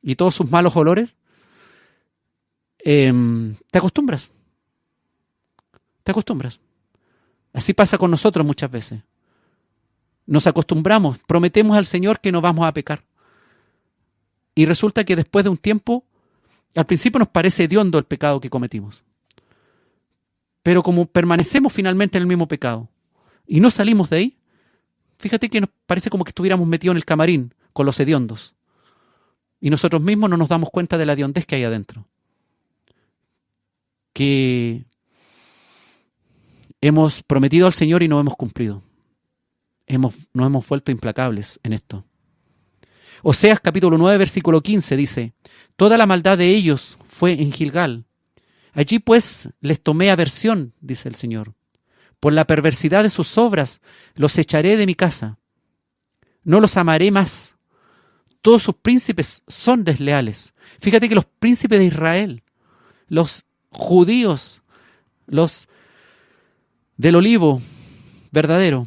Speaker 2: y todos sus malos olores, te acostumbras. Te acostumbras. Así pasa con nosotros muchas veces. Nos acostumbramos, prometemos al Señor que no vamos a pecar. Y resulta que después de un tiempo, al principio nos parece hediondo el pecado que cometimos. Pero como permanecemos finalmente en el mismo pecado y no salimos de ahí, fíjate que nos parece como que estuviéramos metidos en el camarín con los hediondos. Y nosotros mismos no nos damos cuenta de la hediondez que hay adentro. Que hemos prometido al Señor y no hemos cumplido. Nos hemos vuelto implacables en esto. Oseas capítulo 9, versículo 15 dice: toda la maldad de ellos fue en Gilgal. Allí pues les tomé aversión, dice el Señor. Por la perversidad de sus obras los echaré de mi casa. No los amaré más. Todos sus príncipes son desleales. Fíjate que los príncipes de Israel, los judíos, los del olivo verdadero,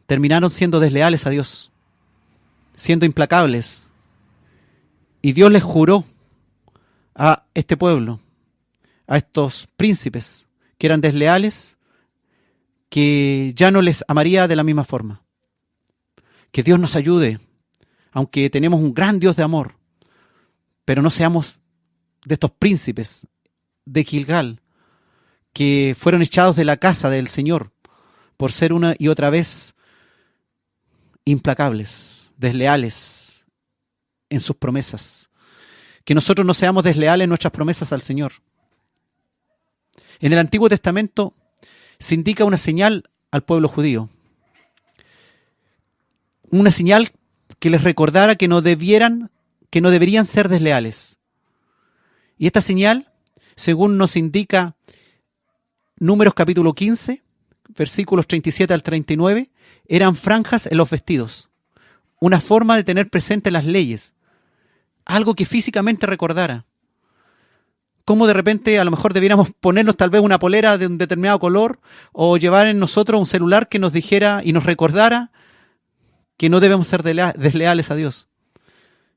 Speaker 2: terminaron siendo desleales a Dios, siendo implacables. Y Dios les juró a este pueblo, a estos príncipes que eran desleales, que ya no les amaría de la misma forma. Que Dios nos ayude, aunque tenemos un gran Dios de amor, pero no seamos de estos príncipes de Gilgal, que fueron echados de la casa del Señor por ser una y otra vez implacables, desleales en sus promesas. Que nosotros no seamos desleales en nuestras promesas al Señor. En el Antiguo Testamento se indica una señal al pueblo judío. Una señal que les recordara que no deberían ser desleales. Y esta señal, según nos indica Números capítulo 15, versículos 37 al 39, eran franjas en los vestidos. Una forma de tener presente las leyes. Algo que físicamente recordara. Como de repente a lo mejor debiéramos ponernos tal vez una polera de un determinado color o llevar en nosotros un celular que nos dijera y nos recordara que no debemos ser desleales a Dios.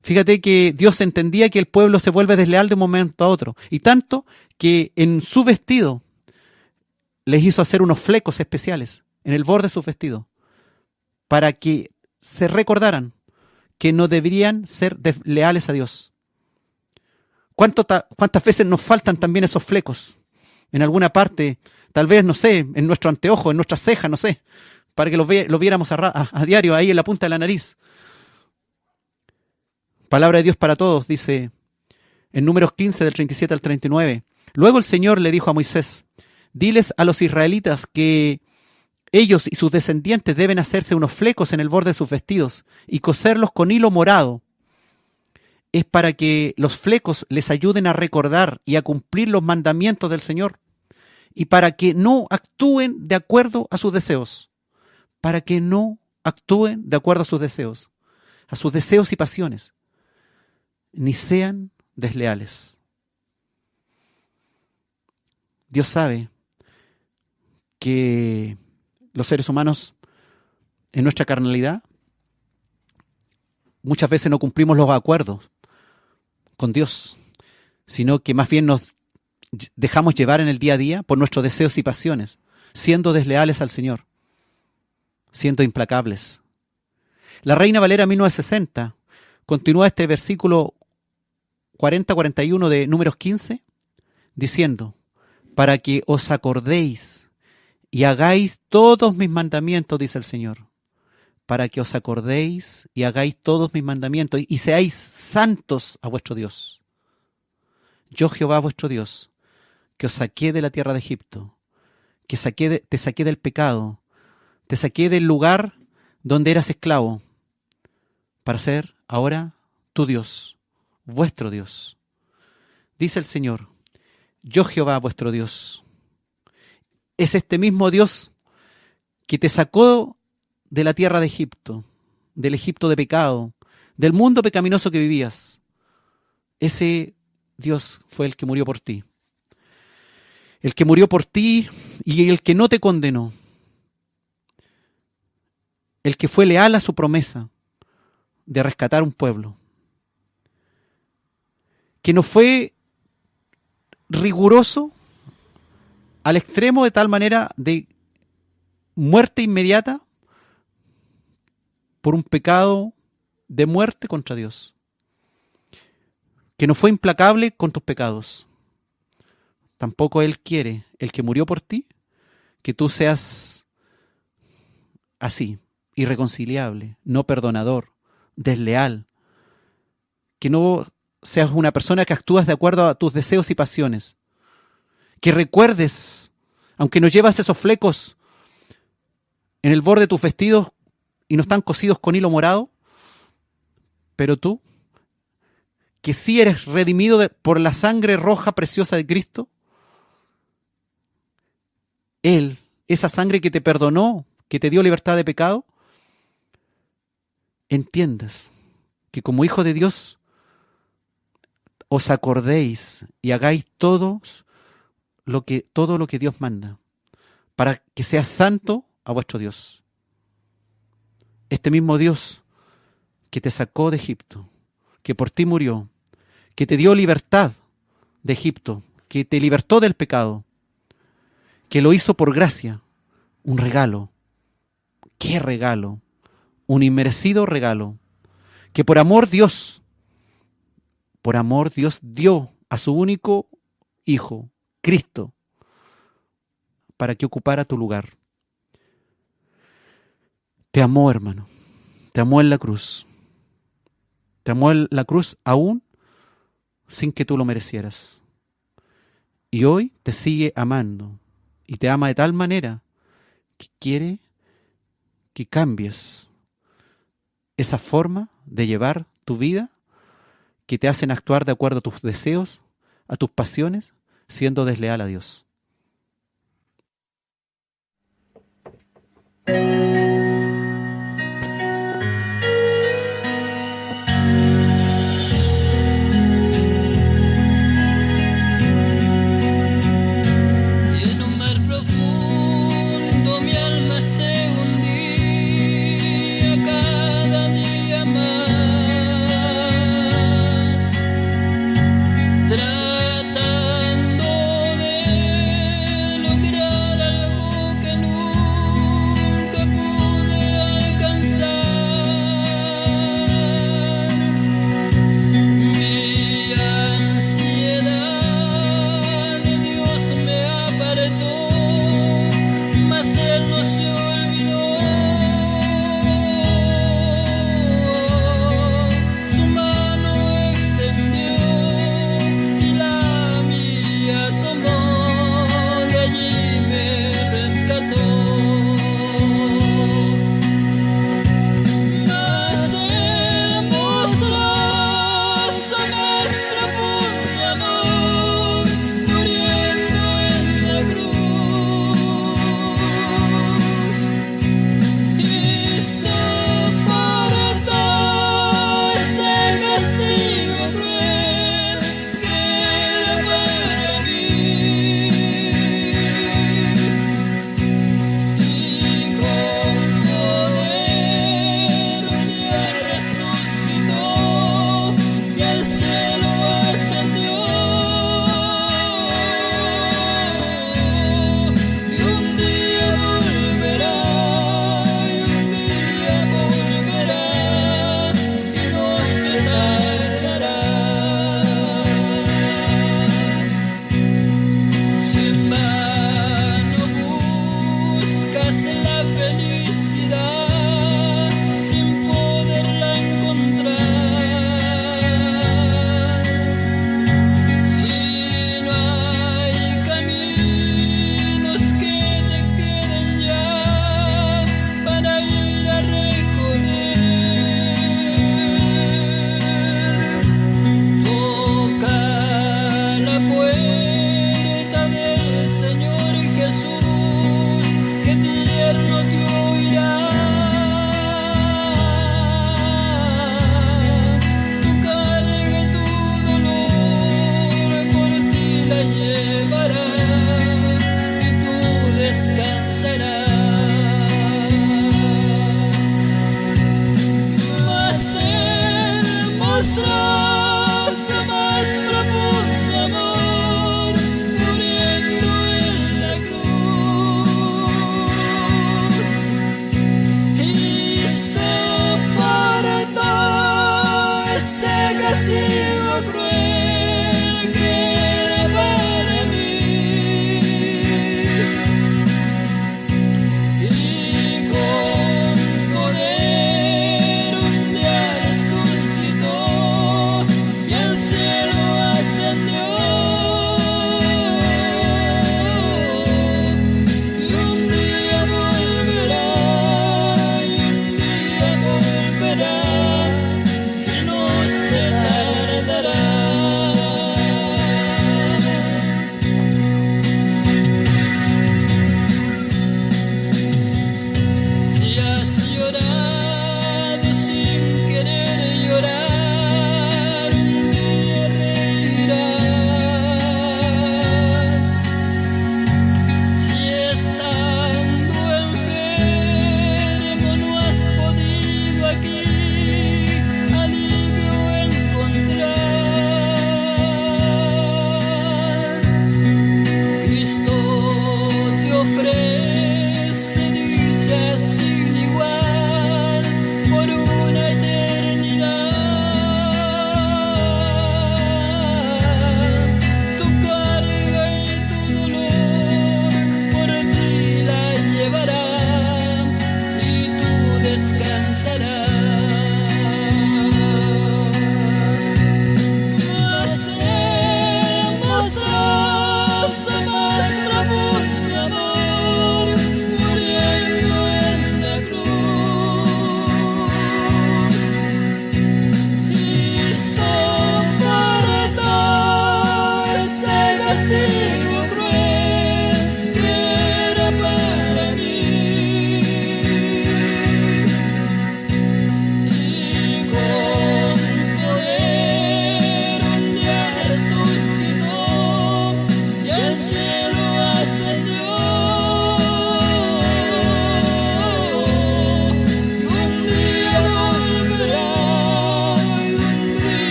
Speaker 2: Fíjate que Dios entendía que el pueblo se vuelve desleal de un momento a otro. Y tanto que en su vestido les hizo hacer unos flecos especiales en el borde de su vestido para que se recordaran que no deberían ser desleales a Dios. ¿Cuántas veces nos faltan también esos flecos? En alguna parte, tal vez, no sé, en nuestro anteojo, en nuestra ceja, no sé, para que lo viéramos a diario ahí en la punta de la nariz. Palabra de Dios para todos, dice en Números 15 del 37 al 39. Luego el Señor le dijo a Moisés: diles a los israelitas que ellos y sus descendientes deben hacerse unos flecos en el borde de sus vestidos y coserlos con hilo morado. Es para que los flecos les ayuden a recordar y a cumplir los mandamientos del Señor y para que no actúen de acuerdo a sus deseos. Para que no actúen de acuerdo a sus deseos y pasiones, ni sean desleales. Dios sabe que los seres humanos, en nuestra carnalidad, muchas veces no cumplimos los acuerdos con Dios, sino que más bien nos dejamos llevar en el día a día por nuestros deseos y pasiones, siendo desleales al Señor, siendo implacables. La Reina Valera 1960 continúa este versículo 40-41 de Números 15 diciendo: para que os acordéis y hagáis todos mis mandamientos, dice el Señor. Para que os acordéis y hagáis todos mis mandamientos y seáis santos a vuestro Dios. Yo, Jehová vuestro Dios, que os saqué de la tierra de Egipto, que te saqué del pecado, Te saqué del lugar donde eras esclavo para ser ahora tu Dios, vuestro Dios. Dice el Señor, yo Jehová vuestro Dios. Es este mismo Dios que te sacó de la tierra de Egipto, del Egipto de pecado, del mundo pecaminoso que vivías. Ese Dios fue el que murió por ti. El que murió por ti y el que no te condenó. El que fue leal a su promesa de rescatar un pueblo. Que no fue riguroso al extremo de tal manera de muerte inmediata por un pecado de muerte contra Dios. Que no fue implacable con tus pecados. Tampoco Él quiere, el que murió por ti, que tú seas así, irreconciliable, no perdonador, desleal. Que no seas una persona que actúas de acuerdo a tus deseos y pasiones. Que recuerdes, aunque no llevas esos flecos en el borde de tus vestidos y no están cosidos con hilo morado, pero tú, que sí eres redimido por la sangre roja preciosa de Cristo, Él, esa sangre que te perdonó, que te dio libertad de pecado, entiendas que como hijo de Dios os acordéis y hagáis todo lo que Dios manda, para que sea santo a vuestro Dios. Este mismo Dios que te sacó de Egipto, que por ti murió, que te dio libertad de Egipto, que te libertó del pecado, que lo hizo por gracia, un regalo. ¡Qué regalo! Un inmerecido regalo, que por amor Dios dio a su único Hijo, Cristo, para que ocupara tu lugar. Te amó, hermano, te amó en la cruz. Te amó en la cruz aún sin que tú lo merecieras. Y hoy te sigue amando y te ama de tal manera que quiere que cambies esa forma de llevar tu vida que te hacen actuar de acuerdo a tus deseos, a tus pasiones, siendo desleal a Dios.
Speaker 3: Tratando de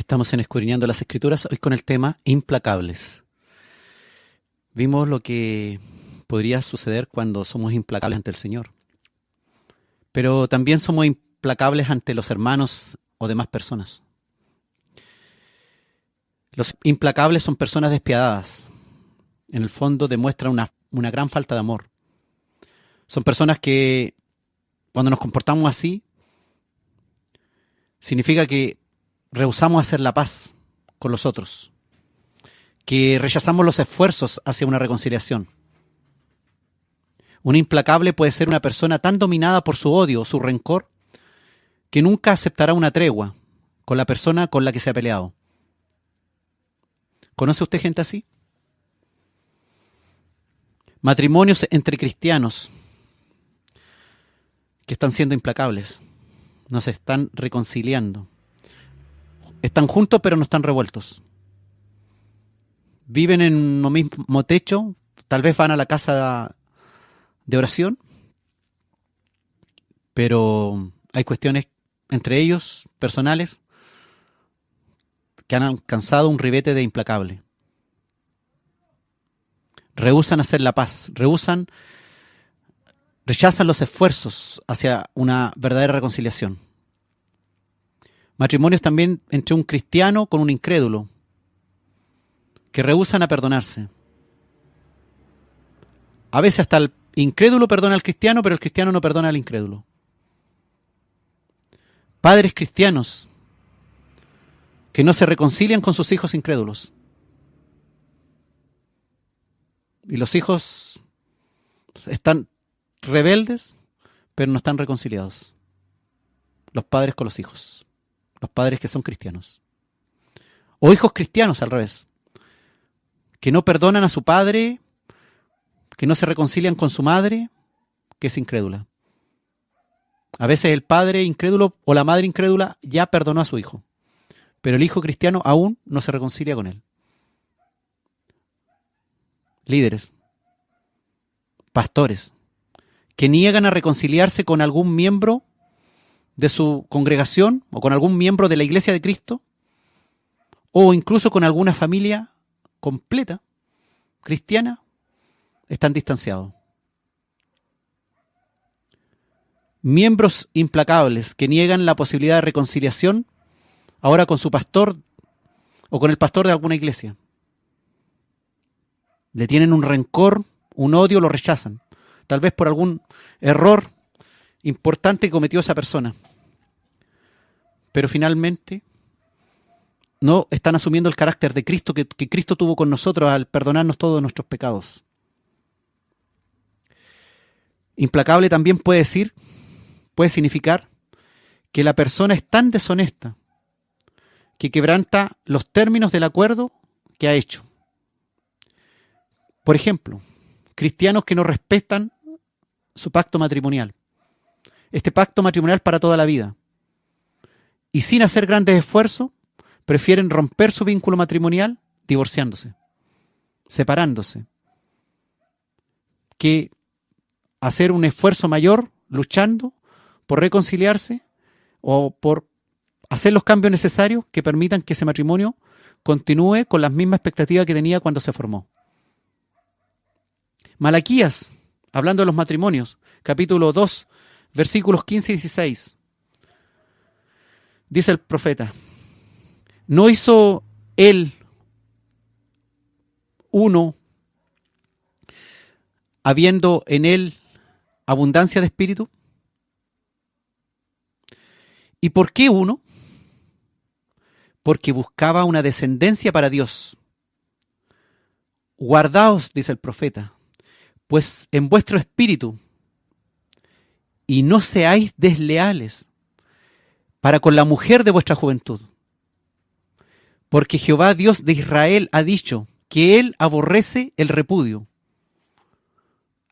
Speaker 2: Estamos en Escudriñando las Escrituras, hoy con el tema implacables. Vimos lo que podría suceder cuando somos implacables ante el Señor. Pero también somos implacables ante los hermanos o demás personas. Los implacables son personas despiadadas. En el fondo demuestran una gran falta de amor. Son personas que cuando nos comportamos así, significa que rehusamos hacer la paz con los otros, que rechazamos los esfuerzos hacia una reconciliación. Un implacable puede ser una persona tan dominada por su odio o su rencor que nunca aceptará una tregua con la persona con la que se ha peleado. ¿Conoce usted gente así? Matrimonios entre cristianos que están siendo implacables, no se están reconciliando. Están juntos pero no están revueltos. Viven en un mismo techo, tal vez van a la casa de oración, pero hay cuestiones entre ellos, personales, que han alcanzado un ribete de implacable. Rehúsan hacer la paz, rechazan los esfuerzos hacia una verdadera reconciliación. Matrimonios también entre un cristiano con un incrédulo, que rehúsan a perdonarse. A veces hasta el incrédulo perdona al cristiano, pero el cristiano no perdona al incrédulo. Padres cristianos que no se reconcilian con sus hijos incrédulos. Y los hijos están rebeldes, pero no están reconciliados. Los padres con los hijos. Los padres que son cristianos. O hijos cristianos al revés. Que no perdonan a su padre, que no se reconcilian con su madre, que es incrédula. A veces el padre incrédulo o la madre incrédula ya perdonó a su hijo, pero el hijo cristiano aún no se reconcilia con él. Líderes, pastores, que niegan a reconciliarse con algún miembro de su congregación o con algún miembro de la Iglesia de Cristo o incluso con alguna familia completa cristiana, están distanciados. Miembros implacables que niegan la posibilidad de reconciliación ahora con su pastor o con el pastor de alguna iglesia. Le tienen un rencor, un odio, lo rechazan. Tal vez por algún error importante que cometió esa persona. Pero finalmente no están asumiendo el carácter de Cristo que Cristo tuvo con nosotros al perdonarnos todos nuestros pecados. Implacable también puede significar que la persona es tan deshonesta que quebranta los términos del acuerdo que ha hecho. Por ejemplo, cristianos que no respetan su pacto matrimonial. Este pacto matrimonial para toda la vida. Y sin hacer grandes esfuerzos, prefieren romper su vínculo matrimonial divorciándose, separándose, que hacer un esfuerzo mayor luchando por reconciliarse o por hacer los cambios necesarios que permitan que ese matrimonio continúe con las mismas expectativas que tenía cuando se formó. Malaquías, hablando de los matrimonios, capítulo 2, versículos 15 y 16. Dice el profeta: ¿no hizo él uno, habiendo en él abundancia de espíritu? ¿Y por qué uno? Porque buscaba una descendencia para Dios. Guardaos, dice el profeta, pues en vuestro espíritu, y no seáis desleales para con la mujer de vuestra juventud. Porque Jehová Dios de Israel ha dicho que Él aborrece el repudio.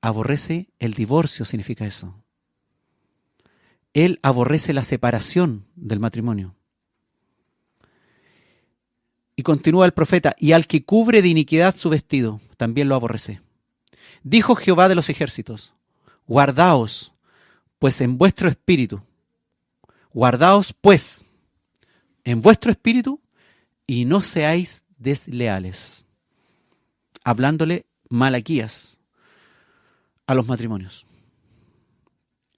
Speaker 2: Aborrece el divorcio, significa eso. Él aborrece la separación del matrimonio. Y continúa el profeta: y al que cubre de iniquidad su vestido, también lo aborrece. Dijo Jehová de los ejércitos: guardaos, pues en vuestro espíritu. Guardaos, pues, en vuestro espíritu, y no seáis desleales. Hablándole Malaquías a los matrimonios.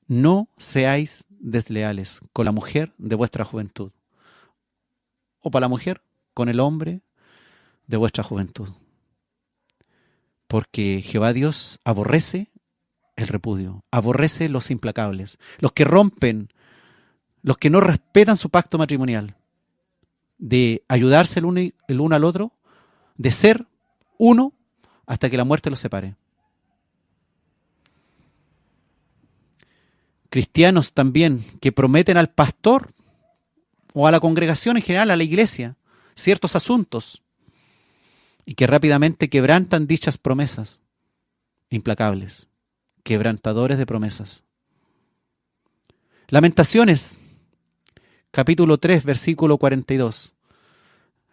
Speaker 2: No seáis desleales con la mujer de vuestra juventud. O para la mujer, con el hombre de vuestra juventud. Porque Jehová Dios aborrece el repudio, aborrece los implacables, los que rompen, los que no respetan su pacto matrimonial, de ayudarse el uno al otro, de ser uno hasta que la muerte los separe. Cristianos también que prometen al pastor o a la congregación en general, a la iglesia, ciertos asuntos y que rápidamente quebrantan dichas promesas. Implacables, quebrantadores de promesas. Lamentaciones, capítulo 3, versículo 42.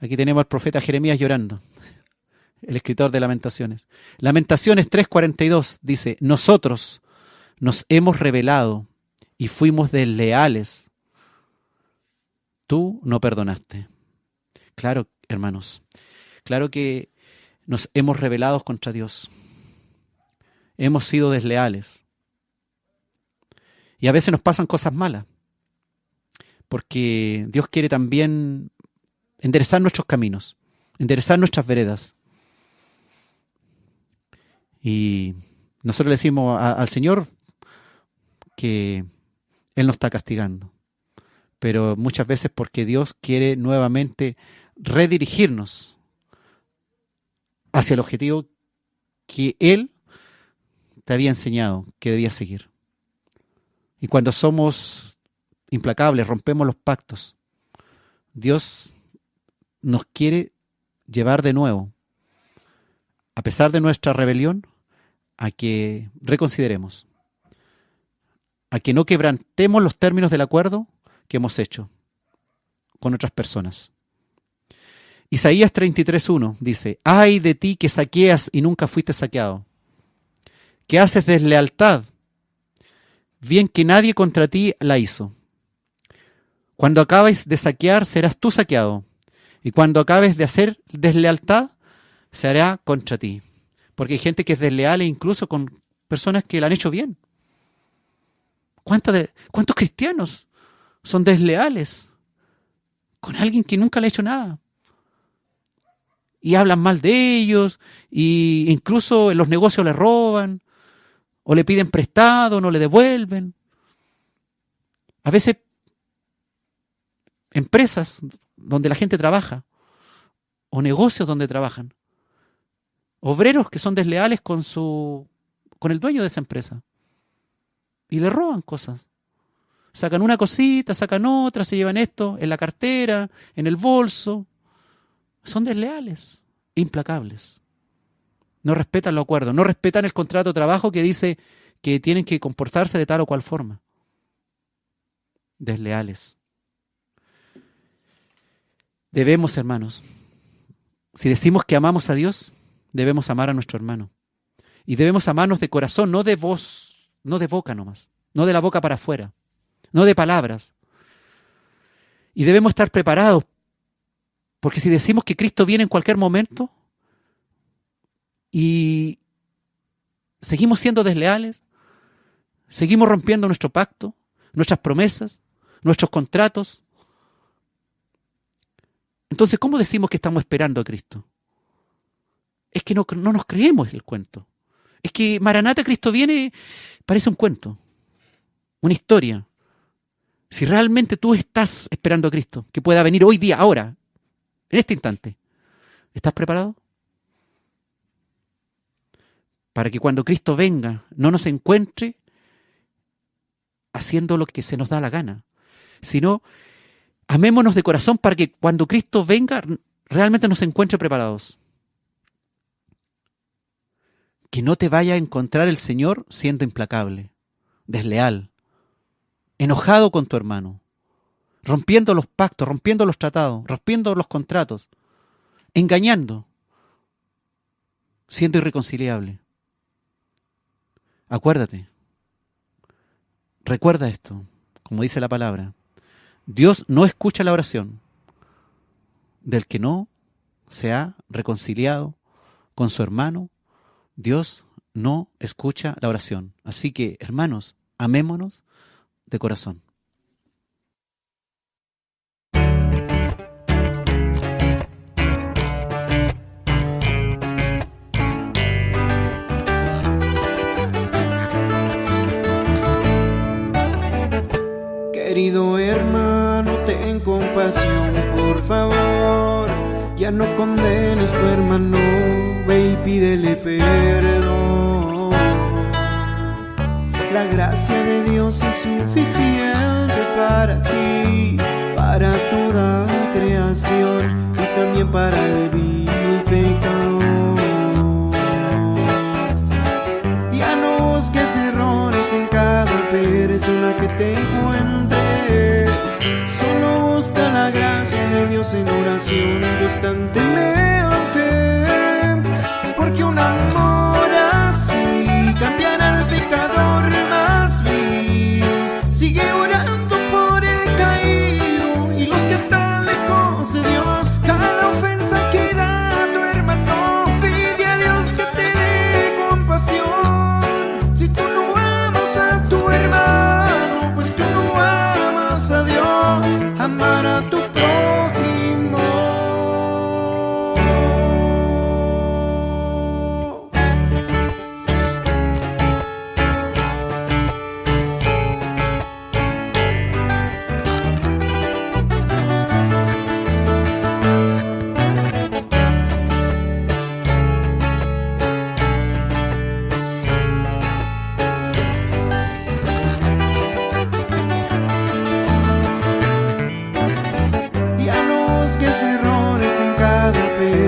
Speaker 2: Aquí tenemos al profeta Jeremías llorando, el escritor de Lamentaciones. Lamentaciones 3:42 dice: nosotros nos hemos rebelado y fuimos desleales. Tú no perdonaste. Claro, hermanos, claro que nos hemos rebelado contra Dios. Hemos sido desleales. Y a veces nos pasan cosas malas, porque Dios quiere también enderezar nuestros caminos, enderezar nuestras veredas. Y nosotros le decimos al Señor que Él nos está castigando, pero muchas veces porque Dios quiere nuevamente redirigirnos hacia el objetivo que Él te había enseñado que debías seguir. Y cuando somos implacables, rompemos los pactos, Dios nos quiere llevar de nuevo, a pesar de nuestra rebelión, a que reconsideremos, a que no quebrantemos los términos del acuerdo que hemos hecho con otras personas. Isaías 33:1 dice: ay de ti que saqueas y nunca fuiste saqueado, que haces deslealtad, bien que nadie contra ti la hizo. Cuando acabes de saquear, serás tú saqueado, y cuando acabes de hacer deslealtad, se hará contra ti. Porque hay gente que es desleal e incluso con personas que la han hecho bien. ¿Cuántos cristianos son desleales con alguien que nunca le ha hecho nada? Y hablan mal de ellos, y incluso en los negocios le roban, o le piden prestado, no le devuelven. A veces empresas donde la gente trabaja, o negocios donde trabajan, obreros que son desleales con el dueño de esa empresa, y le roban cosas. Sacan una cosita, sacan otra, se llevan esto en la cartera, en el bolso. Son desleales, implacables. No respetan los acuerdos, no respetan el contrato de trabajo que dice que tienen que comportarse de tal o cual forma. Desleales. Debemos, hermanos, si decimos que amamos a Dios, debemos amar a nuestro hermano. Y debemos amarnos de corazón, no de voz, no de boca nomás, no de la boca para afuera, no de palabras. Y debemos estar preparados, porque si decimos que Cristo viene en cualquier momento y seguimos siendo desleales, seguimos rompiendo nuestro pacto, nuestras promesas, nuestros contratos, entonces, ¿cómo decimos que estamos esperando a Cristo? Es que no nos creemos el cuento. Es que Maranata, Cristo viene, parece un cuento, una historia. Si realmente tú estás esperando a Cristo, que pueda venir hoy día, ahora, en este instante, ¿estás preparado? Para que cuando Cristo venga, no nos encuentre haciendo lo que se nos da la gana, sino amémonos de corazón para que cuando Cristo venga, realmente nos encuentre preparados. Que no te vaya a encontrar el Señor siendo implacable, desleal, enojado con tu hermano, rompiendo los pactos, rompiendo los tratados, rompiendo los contratos, engañando, siendo irreconciliable. Acuérdate, recuerda esto, como dice la palabra. Dios no escucha la oración del que no se ha reconciliado con su hermano, Dios no escucha la oración. Así que, hermanos, amémonos de corazón.
Speaker 6: Querido hermano, ten compasión, por favor. Ya no condenes a tu hermano, ve y pídele perdón. La gracia de Dios es suficiente para ti, para toda creación y también para el vil pecador. Ya no busques errores en cada persona que te encuentres, solo busca la gracia de Dios en oración constantemente, porque un amor así cambiará al pecador más vil. Sigue orando por el caído y los que están lejos de Dios. Cada ofensa que da tu hermano, pide a Dios que te dé compasión. Si tú no amas a tu hermano, pues tú no amas a Dios. Amar a tu prójimo.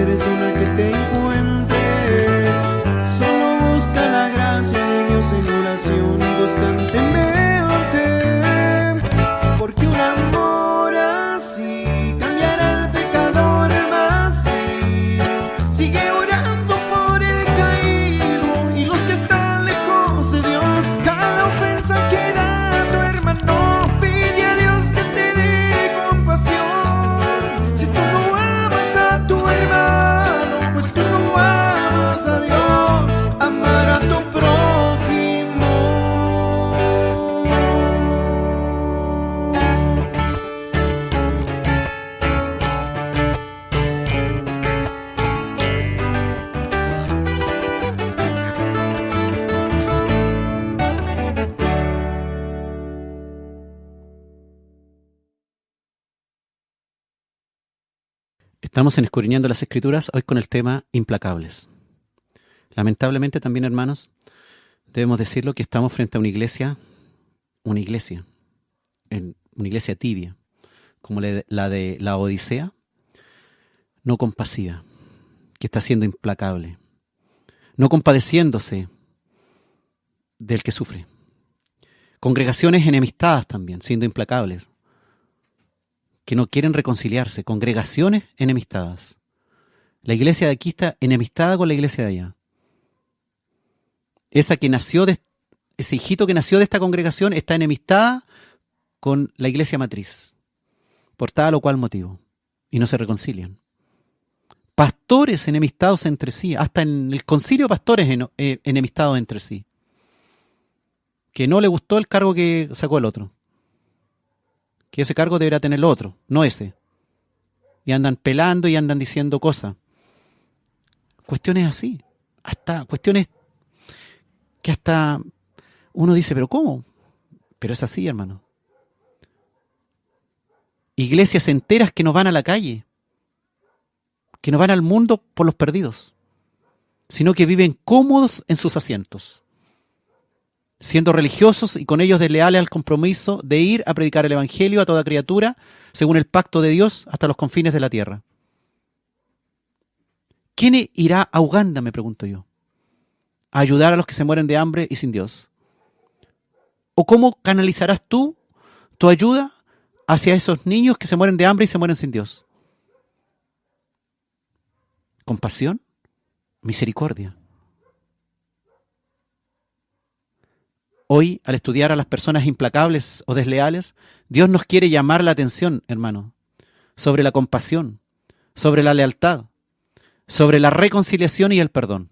Speaker 6: Persona que te encuentres, solo busca la gracia de Dios en oración constantemente, porque un amor así cambiará al pecador más vil. Sigue orando por el caído y los que están lejos de Dios. Cada ofensa que da tu hermano, pide a Dios que te dé compasión. Si tú no amas a tu hermano, pues tú no amas a Dios. Amar a tu prójimo.
Speaker 2: Estamos en Escudriñando las Escrituras, hoy con el tema implacables. Lamentablemente también, hermanos, debemos decirlo que estamos frente a una iglesia tibia, como la de la Odisea, no compasiva, que está siendo implacable, no compadeciéndose del que sufre. Congregaciones enemistadas también, siendo implacables, que no quieren reconciliarse, congregaciones enemistadas. La iglesia de aquí está enemistada con la iglesia de allá. Ese hijito que nació de esta congregación está enemistada con la iglesia matriz, por tal o cual motivo, y no se reconcilian. Pastores enemistados entre sí, hasta en el concilio pastores enemistados entre sí, que no le gustó el cargo que sacó el otro, que ese cargo deberá tener el otro, no ese. Y andan pelando y andan diciendo cosas. Cuestiones así. Hasta cuestiones que hasta uno dice, ¿pero cómo? Pero es así, hermano. Iglesias enteras que no van a la calle, que no van al mundo por los perdidos, sino que viven cómodos en sus asientos, siendo religiosos y con ellos desleales al compromiso de ir a predicar el evangelio a toda criatura, según el pacto de Dios, hasta los confines de la tierra. ¿Quién irá a Uganda, me pregunto yo, a ayudar a los que se mueren de hambre y sin Dios? ¿O cómo canalizarás tú tu ayuda hacia esos niños que se mueren de hambre y se mueren sin Dios? ¿Compasión? ¿Misericordia? Hoy, al estudiar a las personas implacables o desleales, Dios nos quiere llamar la atención, hermano, sobre la compasión, sobre la lealtad, sobre la reconciliación y el perdón.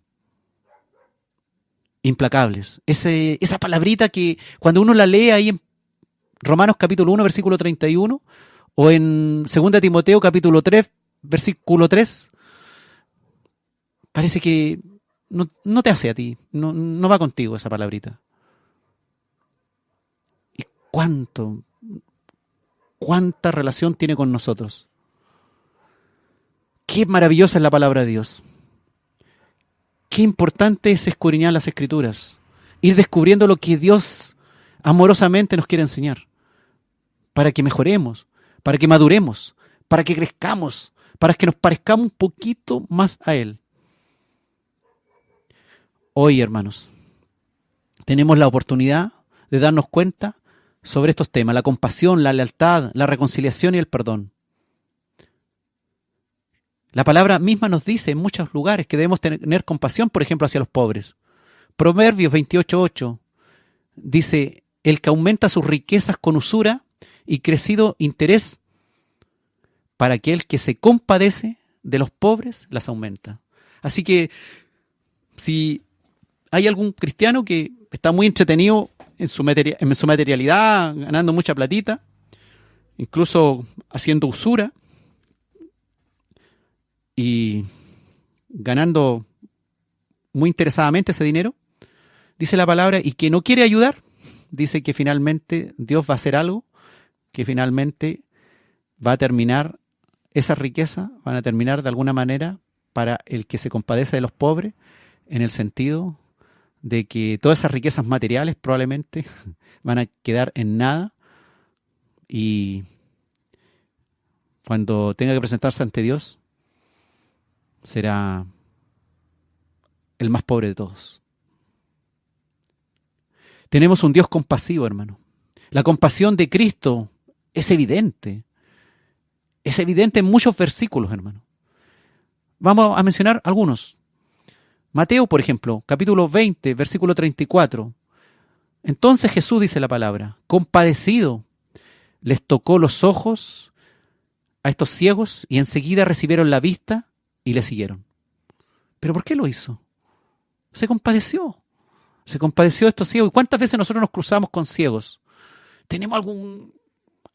Speaker 2: Implacables. Esa palabrita que cuando uno la lee ahí en Romanos capítulo 1, versículo 31, o en 2 Timoteo capítulo 3, versículo 3, parece que no te hace a ti, no va contigo esa palabrita. ¿Y cuánta relación tiene con nosotros? Qué maravillosa es la palabra de Dios. Qué importante es escudriñar las Escrituras, ir descubriendo lo que Dios amorosamente nos quiere enseñar, para que mejoremos, para que maduremos, para que crezcamos, para que nos parezcamos un poquito más a Él. Hoy, hermanos, tenemos la oportunidad de darnos cuenta sobre estos temas: la compasión, la lealtad, la reconciliación y el perdón. La palabra misma nos dice en muchos lugares que debemos tener compasión, por ejemplo, hacia los pobres. Proverbios 28:8 dice: el que aumenta sus riquezas con usura y crecido interés, para aquel que se compadece de los pobres las aumenta. Así que si hay algún cristiano que está muy entretenido en su materialidad, ganando mucha platita, incluso haciendo usura y ganando muy interesadamente ese dinero, dice la palabra, y que no quiere ayudar, dice que finalmente Dios va a hacer algo, que finalmente va a terminar, esa riqueza van a terminar de alguna manera para el que se compadece de los pobres, en el sentido de que todas esas riquezas materiales probablemente van a quedar en nada, y cuando tenga que presentarse ante Dios será el más pobre de todos. Tenemos un Dios compasivo, hermano. La compasión de Cristo es evidente. Es evidente en muchos versículos, hermano. Vamos a mencionar algunos. Mateo, por ejemplo, capítulo 20, versículo 34. Entonces Jesús, dice la palabra, compadecido, les tocó los ojos a estos ciegos y enseguida recibieron la vista y le siguieron. ¿Pero por qué lo hizo? Se compadeció. Se compadeció de estos ciegos. ¿Y cuántas veces nosotros nos cruzamos con ciegos? ¿Tenemos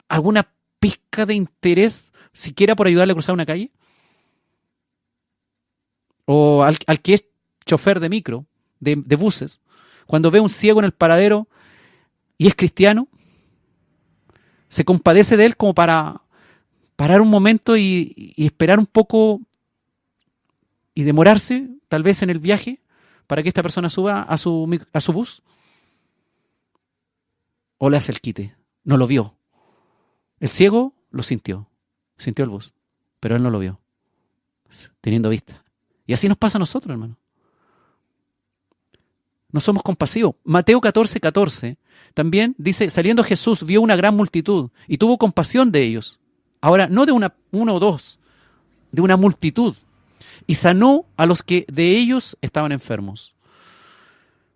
Speaker 2: alguna pizca de interés siquiera por ayudarle a cruzar una calle? O al que es chofer de micro, de buses, cuando ve un ciego en el paradero y es cristiano, se compadece de él como para parar un momento y esperar un poco y demorarse tal vez en el viaje para que esta persona suba a su bus. O le hace el quite, no lo vio. El ciego lo sintió el bus, pero él no lo vio, teniendo vista. Y así nos pasa a nosotros, hermano. No somos compasivos. Mateo 14:14 también dice: saliendo Jesús vio una gran multitud y tuvo compasión de ellos. Ahora, no de uno o dos, de una multitud. Y sanó a los que de ellos estaban enfermos.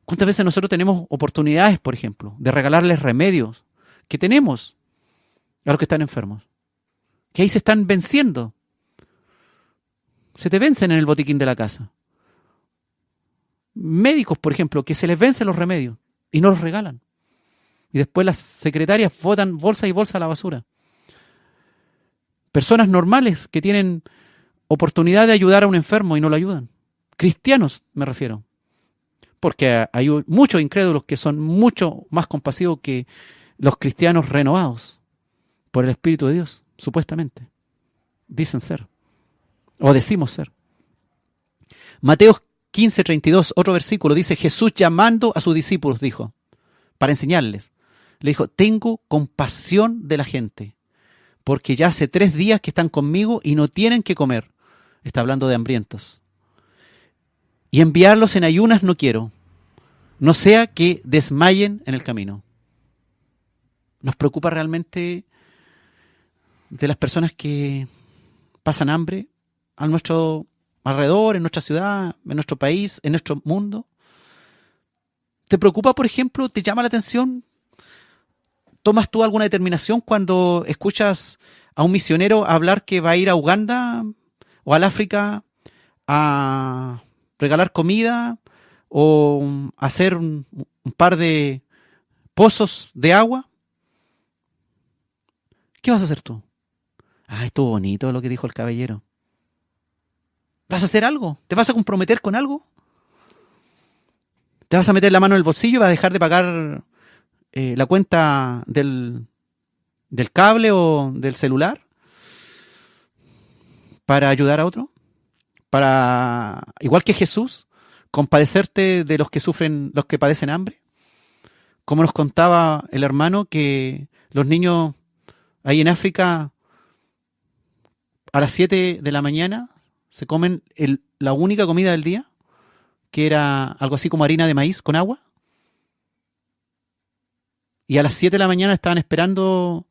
Speaker 2: ¿Cuántas veces nosotros tenemos oportunidades, por ejemplo, de regalarles remedios que tenemos a los que están enfermos? Que ahí se están venciendo. Se te vencen en el botiquín de la casa. Médicos, por ejemplo, que se les vencen los remedios y no los regalan. Y después las secretarias botan bolsa y bolsa a la basura. Personas normales que tienen oportunidad de ayudar a un enfermo y no lo ayudan. Cristianos, me refiero. Porque hay muchos incrédulos que son mucho más compasivos que los cristianos renovados por el Espíritu de Dios, supuestamente. Dicen ser. O decimos ser. Mateo 15:32, otro versículo, dice: Jesús, llamando a sus discípulos, dijo, para enseñarles, le dijo: tengo compasión de la gente, porque ya hace 3 días que están conmigo y no tienen que comer. Está hablando de hambrientos. Y enviarlos en ayunas no quiero, no sea que desmayen en el camino. Nos preocupa realmente de las personas que pasan hambre a nuestro alrededor, en nuestra ciudad, en nuestro país, en nuestro mundo. ¿Te preocupa, por ejemplo, te llama la atención? ¿Tomas tú alguna determinación cuando escuchas a un misionero hablar que va a ir a Uganda o al África a regalar comida o hacer un par de pozos de agua, ¿qué vas a hacer tú? Ah, estuvo bonito lo que dijo el caballero. ¿Vas a hacer algo? ¿Te vas a comprometer con algo? ¿Te vas a meter la mano en el bolsillo y vas a dejar de pagar la cuenta del cable o del celular para ayudar a otro? Para, igual que Jesús, compadecerte de los que sufren, los que padecen hambre. Como nos contaba el hermano que los niños ahí en África a las 7 de la mañana se comen la única comida del día, que era algo así como harina de maíz con agua. Y a las 7 de la mañana estaban esperando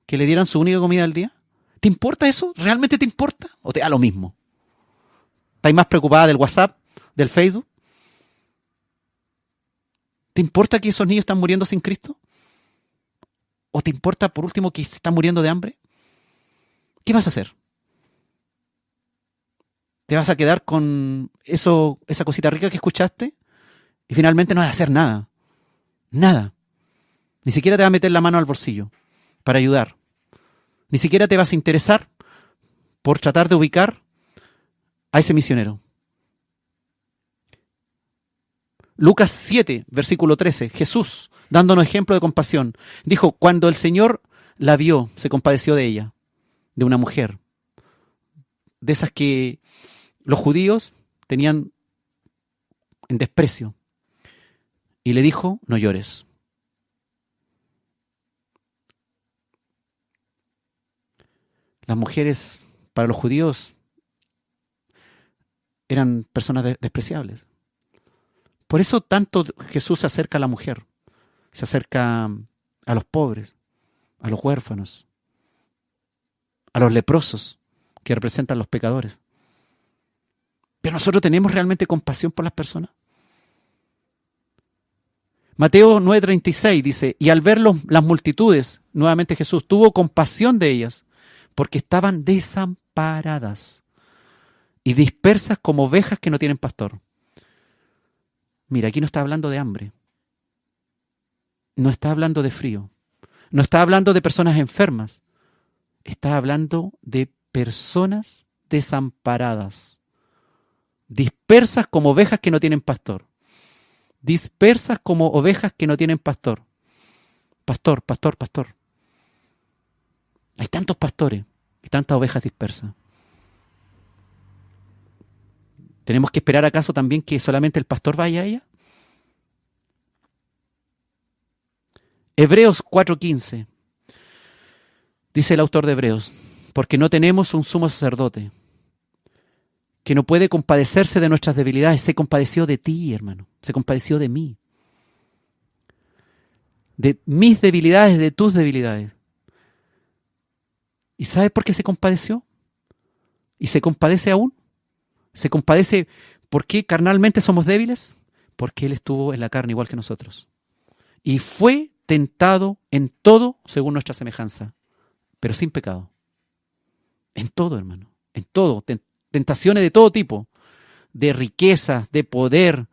Speaker 2: que le dieran su única comida del día. ¿Te importa eso? ¿Realmente te importa? ¿O te da lo mismo? ¿Estás más preocupada del WhatsApp, del Facebook? ¿Te importa que esos niños están muriendo sin Cristo? ¿O te importa, por último, que se están muriendo de hambre? ¿Qué vas a hacer? ¿Te vas a quedar con esa cosita rica que escuchaste? Y finalmente no vas a hacer nada. Nada. Ni siquiera te vas a meter la mano al bolsillo para ayudar. Ni siquiera te vas a interesar por tratar de ubicar a ese misionero. Lucas 7, versículo 13, Jesús, dándonos ejemplo de compasión, dijo, cuando el Señor la vio, se compadeció de ella, de una mujer, de esas que los judíos tenían en desprecio, y le dijo, no llores. Las mujeres, para los judíos, eran personas despreciables. Por eso tanto Jesús se acerca a la mujer, se acerca a los pobres, a los huérfanos, a los leprosos, que representan los pecadores. Pero nosotros tenemos realmente compasión por las personas. Mateo 9:36 dice, y al ver las multitudes, nuevamente Jesús tuvo compasión de ellas, porque estaban desamparadas y dispersas como ovejas que no tienen pastor. Mira, aquí no está hablando de hambre, no está hablando de frío, no está hablando de personas enfermas, está hablando de personas desamparadas, dispersas como ovejas que no tienen pastor, dispersas como ovejas que no tienen pastor. Pastor, pastor, pastor. Hay tantos pastores y tantas ovejas dispersas. ¿Tenemos que esperar acaso también que solamente el pastor vaya a ella? Hebreos 4:15. Dice el autor de Hebreos, porque no tenemos un sumo sacerdote que no puede compadecerse de nuestras debilidades. Se compadeció de ti, hermano. Se compadeció de mí. De mis debilidades, de tus debilidades. ¿Y sabes por qué se compadeció? ¿Y se compadece aún? ¿Se compadece porque carnalmente somos débiles? Porque Él estuvo en la carne igual que nosotros. Y fue tentado en todo según nuestra semejanza, pero sin pecado. En todo, hermano. En todo. Tentaciones de todo tipo. De riqueza, de poder,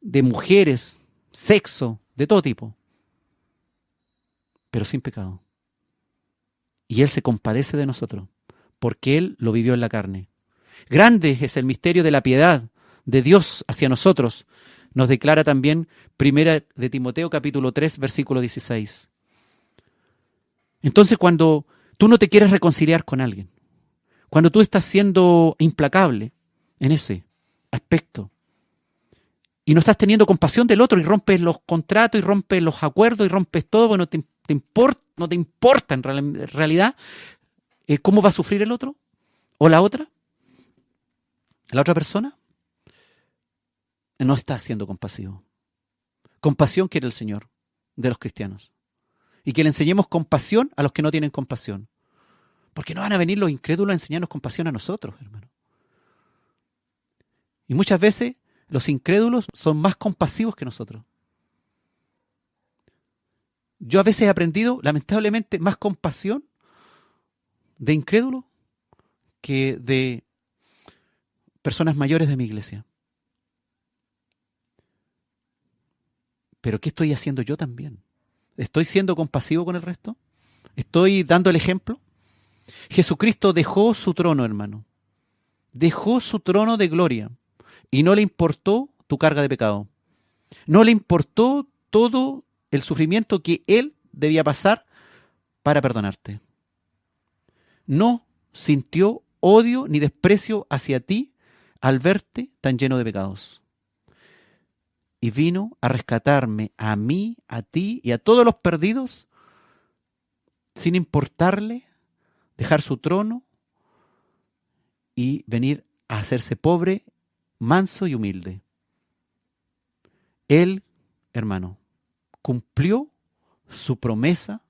Speaker 2: de mujeres, sexo, de todo tipo. Pero sin pecado. Y Él se compadece de nosotros, porque Él lo vivió en la carne. Grande es el misterio de la piedad de Dios hacia nosotros. Nos declara también 1 de Timoteo capítulo 3, versículo 16. Entonces, cuando tú no te quieres reconciliar con alguien, cuando tú estás siendo implacable en ese aspecto, y no estás teniendo compasión del otro, y rompes los contratos, y rompes los acuerdos, y rompes todo, bueno, no te importa en realidad cómo va a sufrir el otro, o la otra persona, no está siendo compasivo. Compasión quiere el Señor de los cristianos. Y que le enseñemos compasión a los que no tienen compasión. Porque no van a venir los incrédulos a enseñarnos compasión a nosotros, hermano. Y muchas veces los incrédulos son más compasivos que nosotros. Yo a veces he aprendido, lamentablemente, más compasión de incrédulos que de personas mayores de mi iglesia. Pero ¿qué estoy haciendo yo también? ¿Estoy siendo compasivo con el resto? ¿Estoy dando el ejemplo? Jesucristo dejó su trono, hermano. Dejó su trono de gloria y no le importó tu carga de pecado. No le importó todo el sufrimiento que Él debía pasar para perdonarte. No sintió odio ni desprecio hacia ti al verte tan lleno de pecados. Y vino a rescatarme a mí, a ti y a todos los perdidos, sin importarle dejar su trono y venir a hacerse pobre, manso y humilde. Él, hermano, cumplió su promesa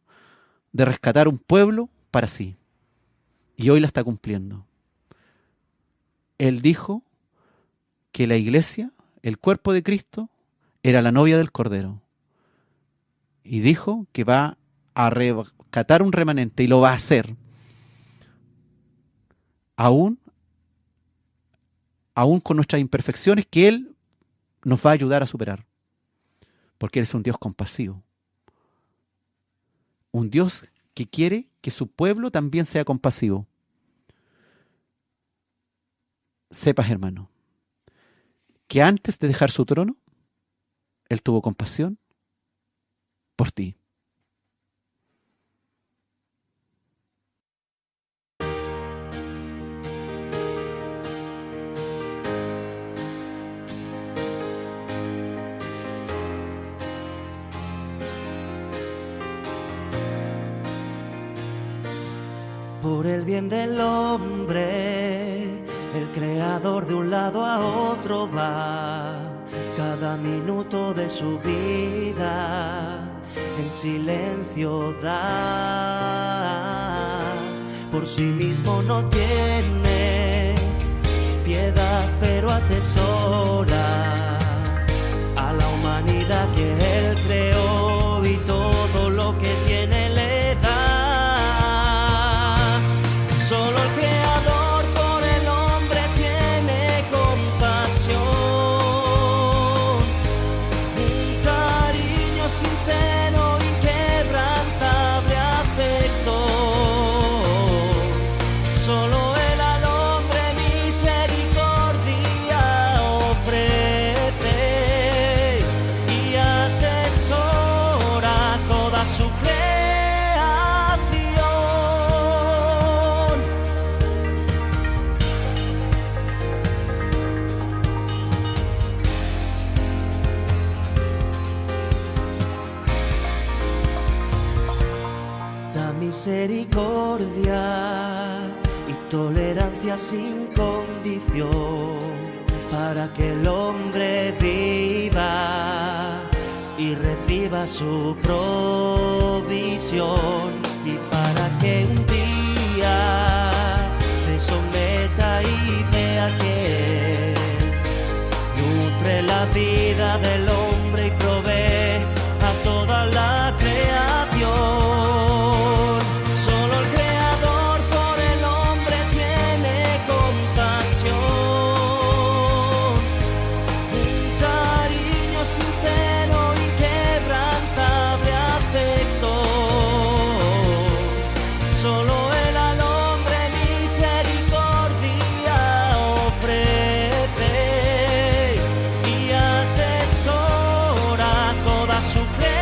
Speaker 2: de rescatar un pueblo para sí. Y hoy la está cumpliendo. Él dijo que la iglesia, el cuerpo de Cristo, era la novia del Cordero. Y dijo que va a rescatar un remanente y lo va a hacer. Aún con nuestras imperfecciones, que Él nos va a ayudar a superar. Porque Él es un Dios compasivo. Un Dios que quiere que su pueblo también sea compasivo. Sepas, hermano, que antes de dejar su trono, Él tuvo compasión por ti.
Speaker 7: Por el bien del hombre, el creador de un lado a otro va, cada minuto de su vida en silencio da. Por sí mismo no tiene piedad, pero atesora a la humanidad que Él creó y todo lo que tiene le da. Solo el Creador por el hombre tiene compasión, un cariño sincero, inquebrantable afecto. Solo Él al hombre misericordia ofrece y atesora toda su creación. Da misericordia y tolerancia sin condición para que el hombre viva y reciba su provisión, y para que un día se someta y vea que nutre la vida del hombre y provee a toda la creación. Solo el Creador por el hombre tiene compasión, un cariño sincero, inquebrantable afecto. Solo Él al hombre misericordia ofrece y atesora toda su creación.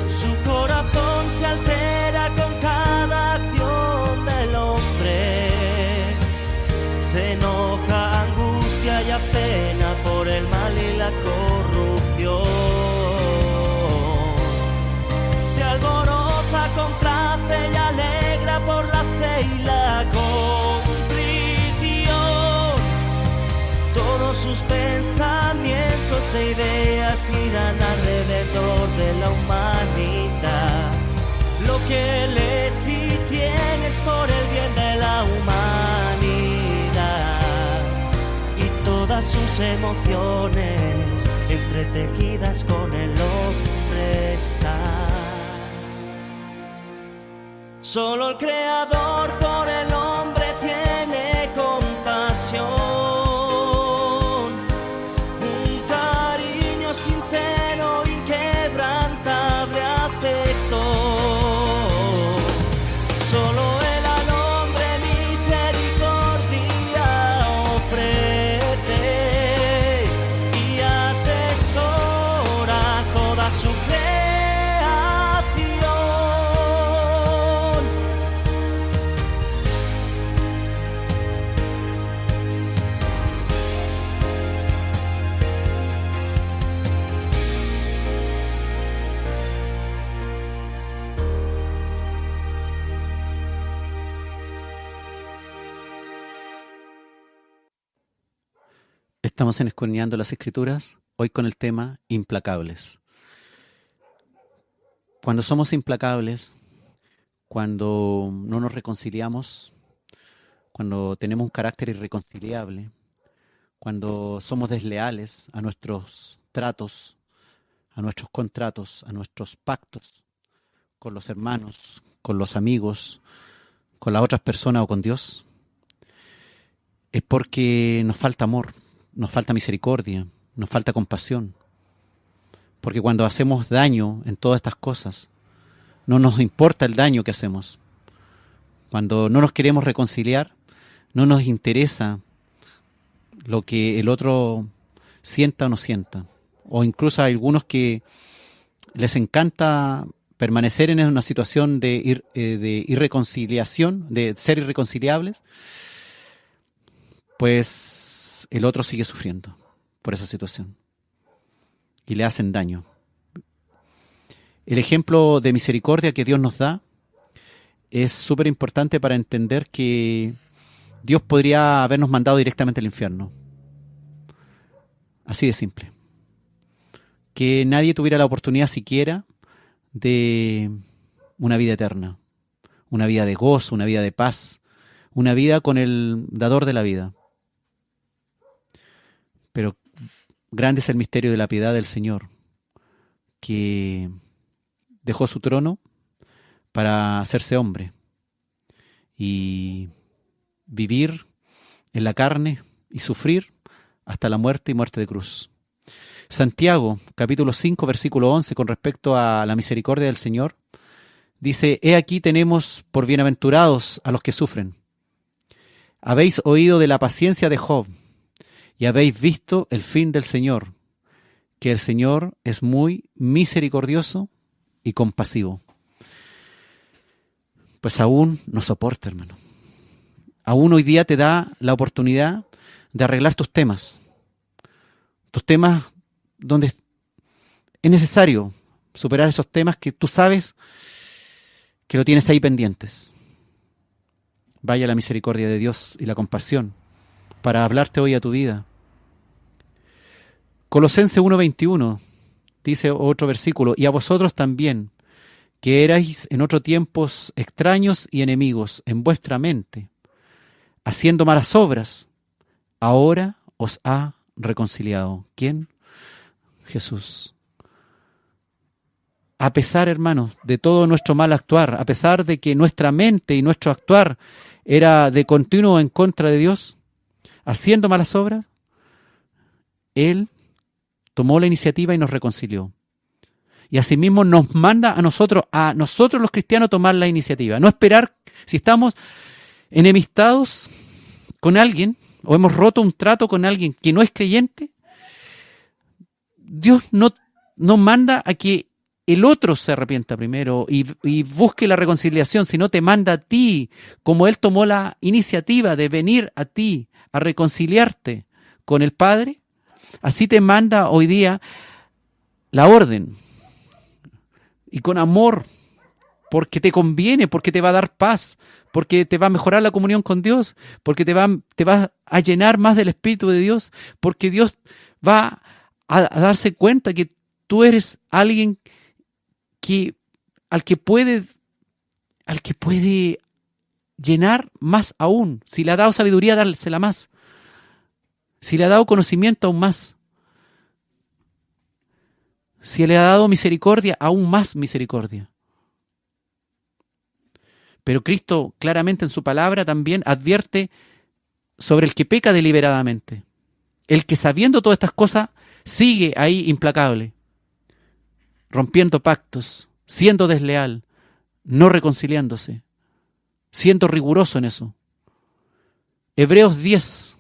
Speaker 7: Su corazón se altera con cada acción del hombre, se enoja, angustia y apena por el mal y la corrupción. Se alboroza contra fe y alegra por la fe y la contrición. Todos sus pensamientos e ideas irán alrededor de la humanidad. Lo que Él es y tiene es por el bien de la humanidad, y todas sus emociones entretejidas con el hombre están. Solo el Creador por el hombre tiene compasión, un cariño sincero, inquebrantable afecto. Solo Él al hombre misericordia ofrece y atesora toda su creación.
Speaker 2: Estamos en Escudriñando las Escrituras, hoy con el tema implacables. Cuando somos implacables, cuando no nos reconciliamos, cuando tenemos un carácter irreconciliable, cuando somos desleales a nuestros tratos, a nuestros contratos, a nuestros pactos con los hermanos, con los amigos, con las otras personas o con Dios, es porque nos falta amor. Nos falta misericordia, nos falta compasión. Porque cuando hacemos daño en todas estas cosas, no nos importa el daño que hacemos. Cuando no nos queremos reconciliar, no nos interesa lo que el otro sienta o no sienta. O incluso hay algunos que les encanta permanecer en una situación de irreconciliación, de ser irreconciliables, pues el otro sigue sufriendo por esa situación y le hacen daño. El ejemplo de misericordia que Dios nos da es súper importante para entender que Dios podría habernos mandado directamente al infierno. Así de simple. Que nadie tuviera la oportunidad siquiera de una vida eterna, una vida de gozo, una vida de paz, una vida con el dador de la vida. Pero grande es el misterio de la piedad del Señor, que dejó su trono para hacerse hombre y vivir en la carne y sufrir hasta la muerte y muerte de cruz. Santiago, capítulo 5, versículo 11, con respecto a la misericordia del Señor, dice: He aquí tenemos por bienaventurados a los que sufren. Habéis oído de la paciencia de Job, y habéis visto el fin del Señor, que el Señor es muy misericordioso y compasivo. Pues aún nos soporta, hermano. Aún hoy día te da la oportunidad de arreglar tus temas donde es necesario superar esos temas que tú sabes que lo tienes ahí pendientes. Vaya la misericordia de Dios y la compasión para hablarte hoy a tu vida. Colosenses 1:21 dice otro versículo: y a vosotros también, que erais en otros tiempos extraños y enemigos en vuestra mente, haciendo malas obras, ahora os ha reconciliado. ¿Quién? Jesús. A pesar, hermanos, de todo nuestro mal actuar, a pesar de que nuestra mente y nuestro actuar era de continuo en contra de Dios, haciendo malas obras, Él tomó la iniciativa y nos reconcilió. Y asimismo nos manda a nosotros los cristianos, tomar la iniciativa. No esperar, si estamos enemistados con alguien o hemos roto un trato con alguien que no es creyente, Dios no manda a que el otro se arrepienta primero y busque la reconciliación, sino te manda a ti, como Él tomó la iniciativa de venir a ti a reconciliarte con el Padre. Así te manda hoy día la orden, y con amor, porque te conviene, porque te va a dar paz, porque te va a mejorar la comunión con Dios, porque te va a llenar más del Espíritu de Dios, porque Dios va a darse cuenta que tú eres alguien al que puede llenar más aún. Si le ha dado sabiduría, dársela más. Si le ha dado conocimiento, aún más. Si le ha dado misericordia, aún más misericordia. Pero Cristo claramente en su palabra también advierte sobre el que peca deliberadamente. El que sabiendo todas estas cosas sigue ahí implacable, rompiendo pactos, siendo desleal, no reconciliándose, siendo riguroso en eso. Hebreos 10,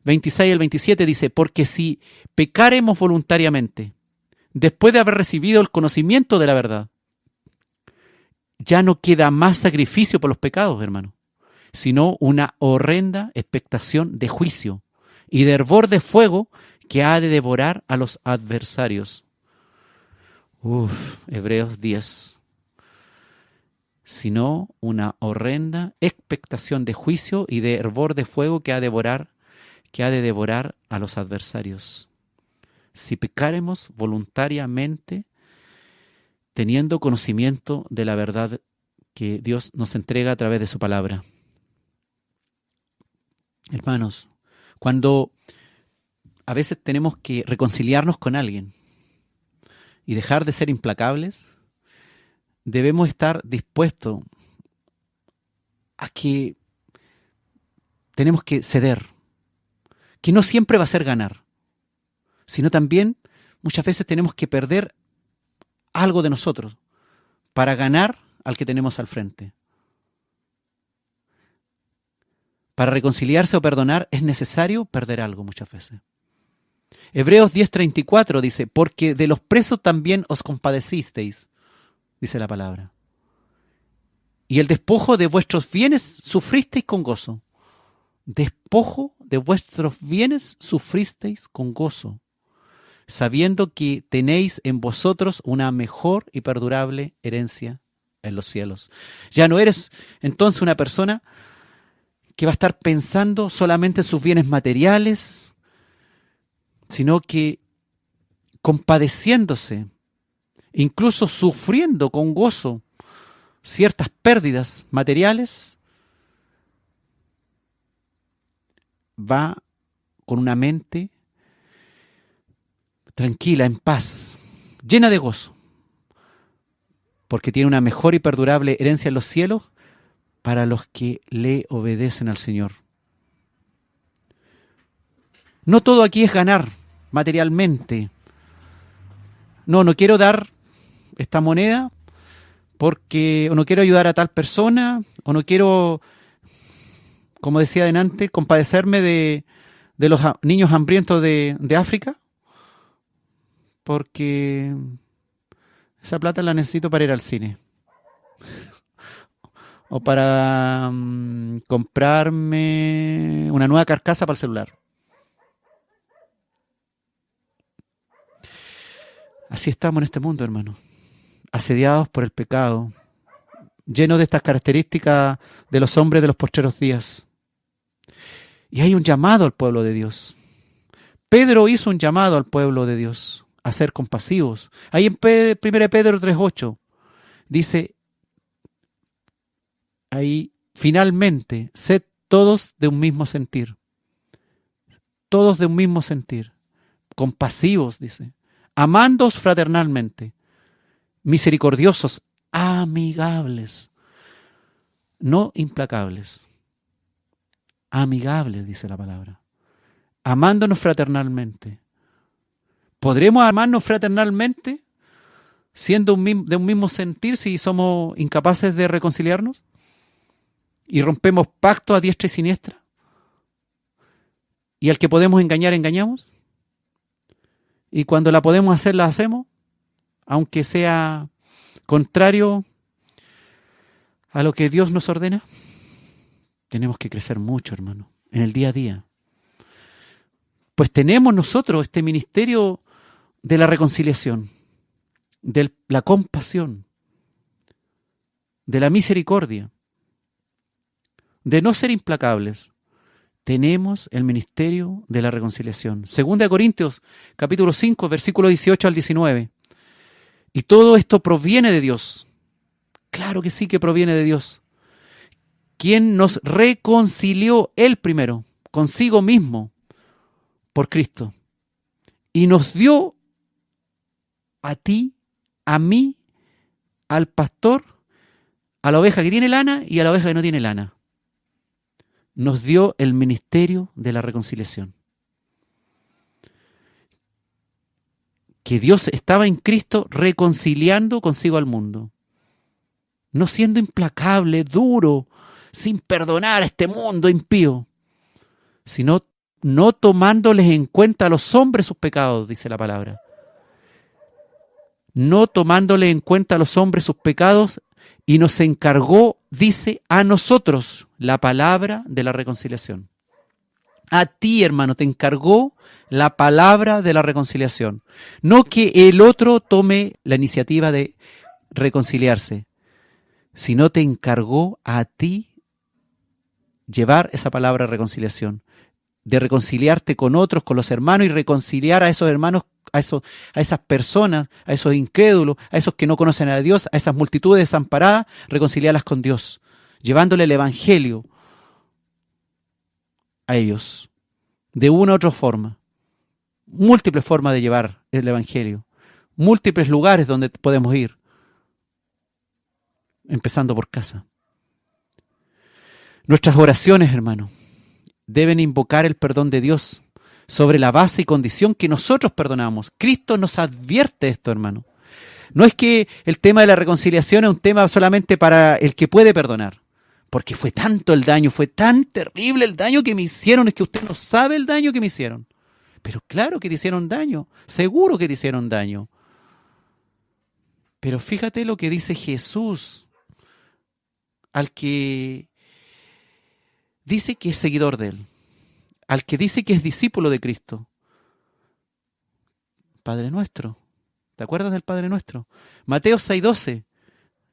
Speaker 2: 26 al 27 dice, porque si pecaremos voluntariamente, después de haber recibido el conocimiento de la verdad, ya no queda más sacrificio por los pecados, hermano, sino una horrenda expectación de juicio y de hervor de fuego que ha de devorar a los adversarios. Hebreos 10. Sino una horrenda expectación de juicio y de hervor de fuego que ha de devorar a los adversarios. Si pecaremos voluntariamente, teniendo conocimiento de la verdad que Dios nos entrega a través de su palabra. Hermanos, cuando a veces tenemos que reconciliarnos con alguien y dejar de ser implacables, debemos estar dispuestos a que tenemos que ceder, que no siempre va a ser ganar, sino también muchas veces tenemos que perder algo de nosotros para ganar al que tenemos al frente. Para reconciliarse o perdonar es necesario perder algo muchas veces. Hebreos 10:34 dice, porque de los presos también os compadecisteis, dice la palabra. Y el despojo de vuestros bienes sufristeis con gozo. Despojo de vuestros bienes sufristeis con gozo, sabiendo que tenéis en vosotros una mejor y perdurable herencia en los cielos. Ya no eres entonces una persona que va a estar pensando solamente en sus bienes materiales, sino que compadeciéndose, incluso sufriendo con gozo ciertas pérdidas materiales, va con una mente tranquila, en paz, llena de gozo, porque tiene una mejor y perdurable herencia en los cielos para los que le obedecen al Señor. No todo aquí es ganar materialmente. No quiero dar esta moneda porque o no quiero ayudar a tal persona, o no quiero, como decía delante, compadecerme de los niños hambrientos de África, porque esa plata la necesito para ir al cine. O para comprarme una nueva carcasa para el celular. Así estamos en este mundo, hermano. Asediados por el pecado. Llenos de estas características de los hombres de los postreros días. Y hay un llamado al pueblo de Dios. Pedro hizo un llamado al pueblo de Dios a ser compasivos. Ahí en 1 Pedro 3:8 dice, ahí finalmente, sed todos de un mismo sentir. Todos de un mismo sentir. Compasivos, dice. Amándoos fraternalmente. Misericordiosos, amigables. No implacables. Amigables, dice la palabra. Amándonos fraternalmente. ¿Podremos amarnos fraternalmente siendo de un mismo sentir si somos incapaces de reconciliarnos? ¿Y rompemos pactos a diestra y siniestra? ¿Y al que podemos engañar, engañamos? ¿Y cuando la podemos hacer, la hacemos? Aunque sea contrario a lo que Dios nos ordena. Tenemos que crecer mucho, hermano, en el día a día. Pues tenemos nosotros este ministerio de la reconciliación, de la compasión, de la misericordia, de no ser implacables. Tenemos el ministerio de la reconciliación. 2 Corintios, capítulo 5, versículo 18 al 19. Y todo esto proviene de Dios. Claro que sí que proviene de Dios. Quien nos reconcilió Él primero, consigo mismo, por Cristo. Y nos dio a ti, a mí, al pastor, a la oveja que tiene lana y a la oveja que no tiene lana. Nos dio el ministerio de la reconciliación. Que Dios estaba en Cristo reconciliando consigo al mundo. No siendo implacable, duro, sin perdonar a este mundo impío, sino no tomándoles en cuenta a los hombres sus pecados, dice la palabra. No tomándoles en cuenta a los hombres sus pecados, y nos encargó, dice, a nosotros la palabra de la reconciliación. A ti, hermano, te encargó la palabra de la reconciliación. No que el otro tome la iniciativa de reconciliarse, sino te encargó a ti llevar esa palabra de reconciliación, de reconciliarte con otros, con los hermanos, y reconciliar a esos hermanos, a esas personas, a esos incrédulos, a esos que no conocen a Dios, a esas multitudes desamparadas, reconciliarlas con Dios, llevándole el evangelio a ellos, de una u otra forma. Múltiples formas de llevar el evangelio, múltiples lugares donde podemos ir, empezando por casa. Nuestras oraciones, hermano, deben invocar el perdón de Dios sobre la base y condición que nosotros perdonamos. Cristo nos advierte esto, hermano. No es que el tema de la reconciliación es un tema solamente para el que puede perdonar, porque fue tanto el daño, fue tan terrible el daño que me hicieron, es que usted no sabe el daño que me hicieron. Pero claro que te hicieron daño, seguro que te hicieron daño. Pero fíjate lo que dice Jesús al que dice que es seguidor de él, al que dice que es discípulo de Cristo. Padre nuestro. ¿Te acuerdas del Padre nuestro? Mateo 6:12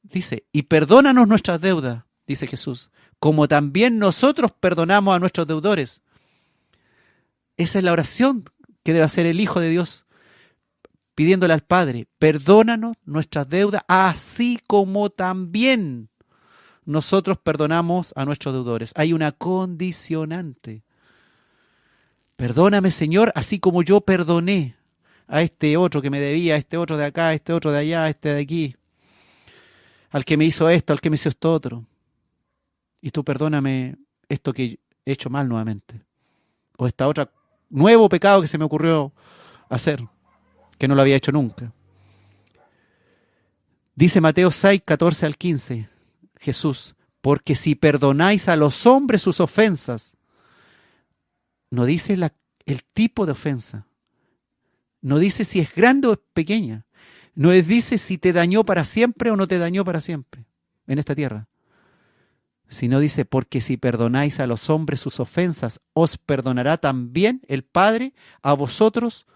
Speaker 2: dice, y perdónanos nuestras deudas, dice Jesús, como también nosotros perdonamos a nuestros deudores. Esa es la oración que debe hacer el Hijo de Dios, pidiéndole al Padre, perdónanos nuestras deudas, así como también nosotros perdonamos a nuestros deudores. Hay una condicionante. Perdóname, Señor, así como yo perdoné a este otro que me debía, a este otro de acá, a este otro de allá, a este de aquí, al que me hizo esto, al que me hizo esto otro. Y tú perdóname esto que he hecho mal nuevamente. O esta otra nuevo pecado que se me ocurrió hacer, que no lo había hecho nunca. Dice Mateo 6:14 al 15, Jesús, porque si perdonáis a los hombres sus ofensas, no dice el tipo de ofensa, no dice si es grande o es pequeña, no dice si te dañó para siempre o no te dañó para siempre en esta tierra, sino dice, porque si perdonáis a los hombres sus ofensas, os perdonará también el Padre a vosotros,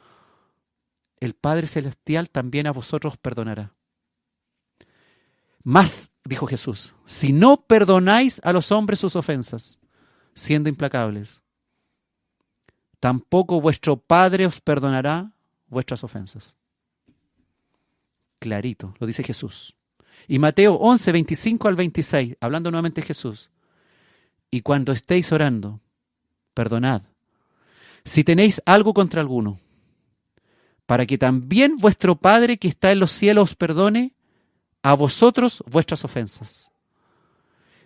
Speaker 2: el Padre Celestial también a vosotros os perdonará. Más, dijo Jesús, si no perdonáis a los hombres sus ofensas, siendo implacables, tampoco vuestro Padre os perdonará vuestras ofensas. Clarito, lo dice Jesús. Y Mateo 11, 25 al 26, hablando nuevamente de Jesús. Y cuando estéis orando, perdonad, si tenéis algo contra alguno, para que también vuestro Padre que está en los cielos os perdone a vosotros vuestras ofensas.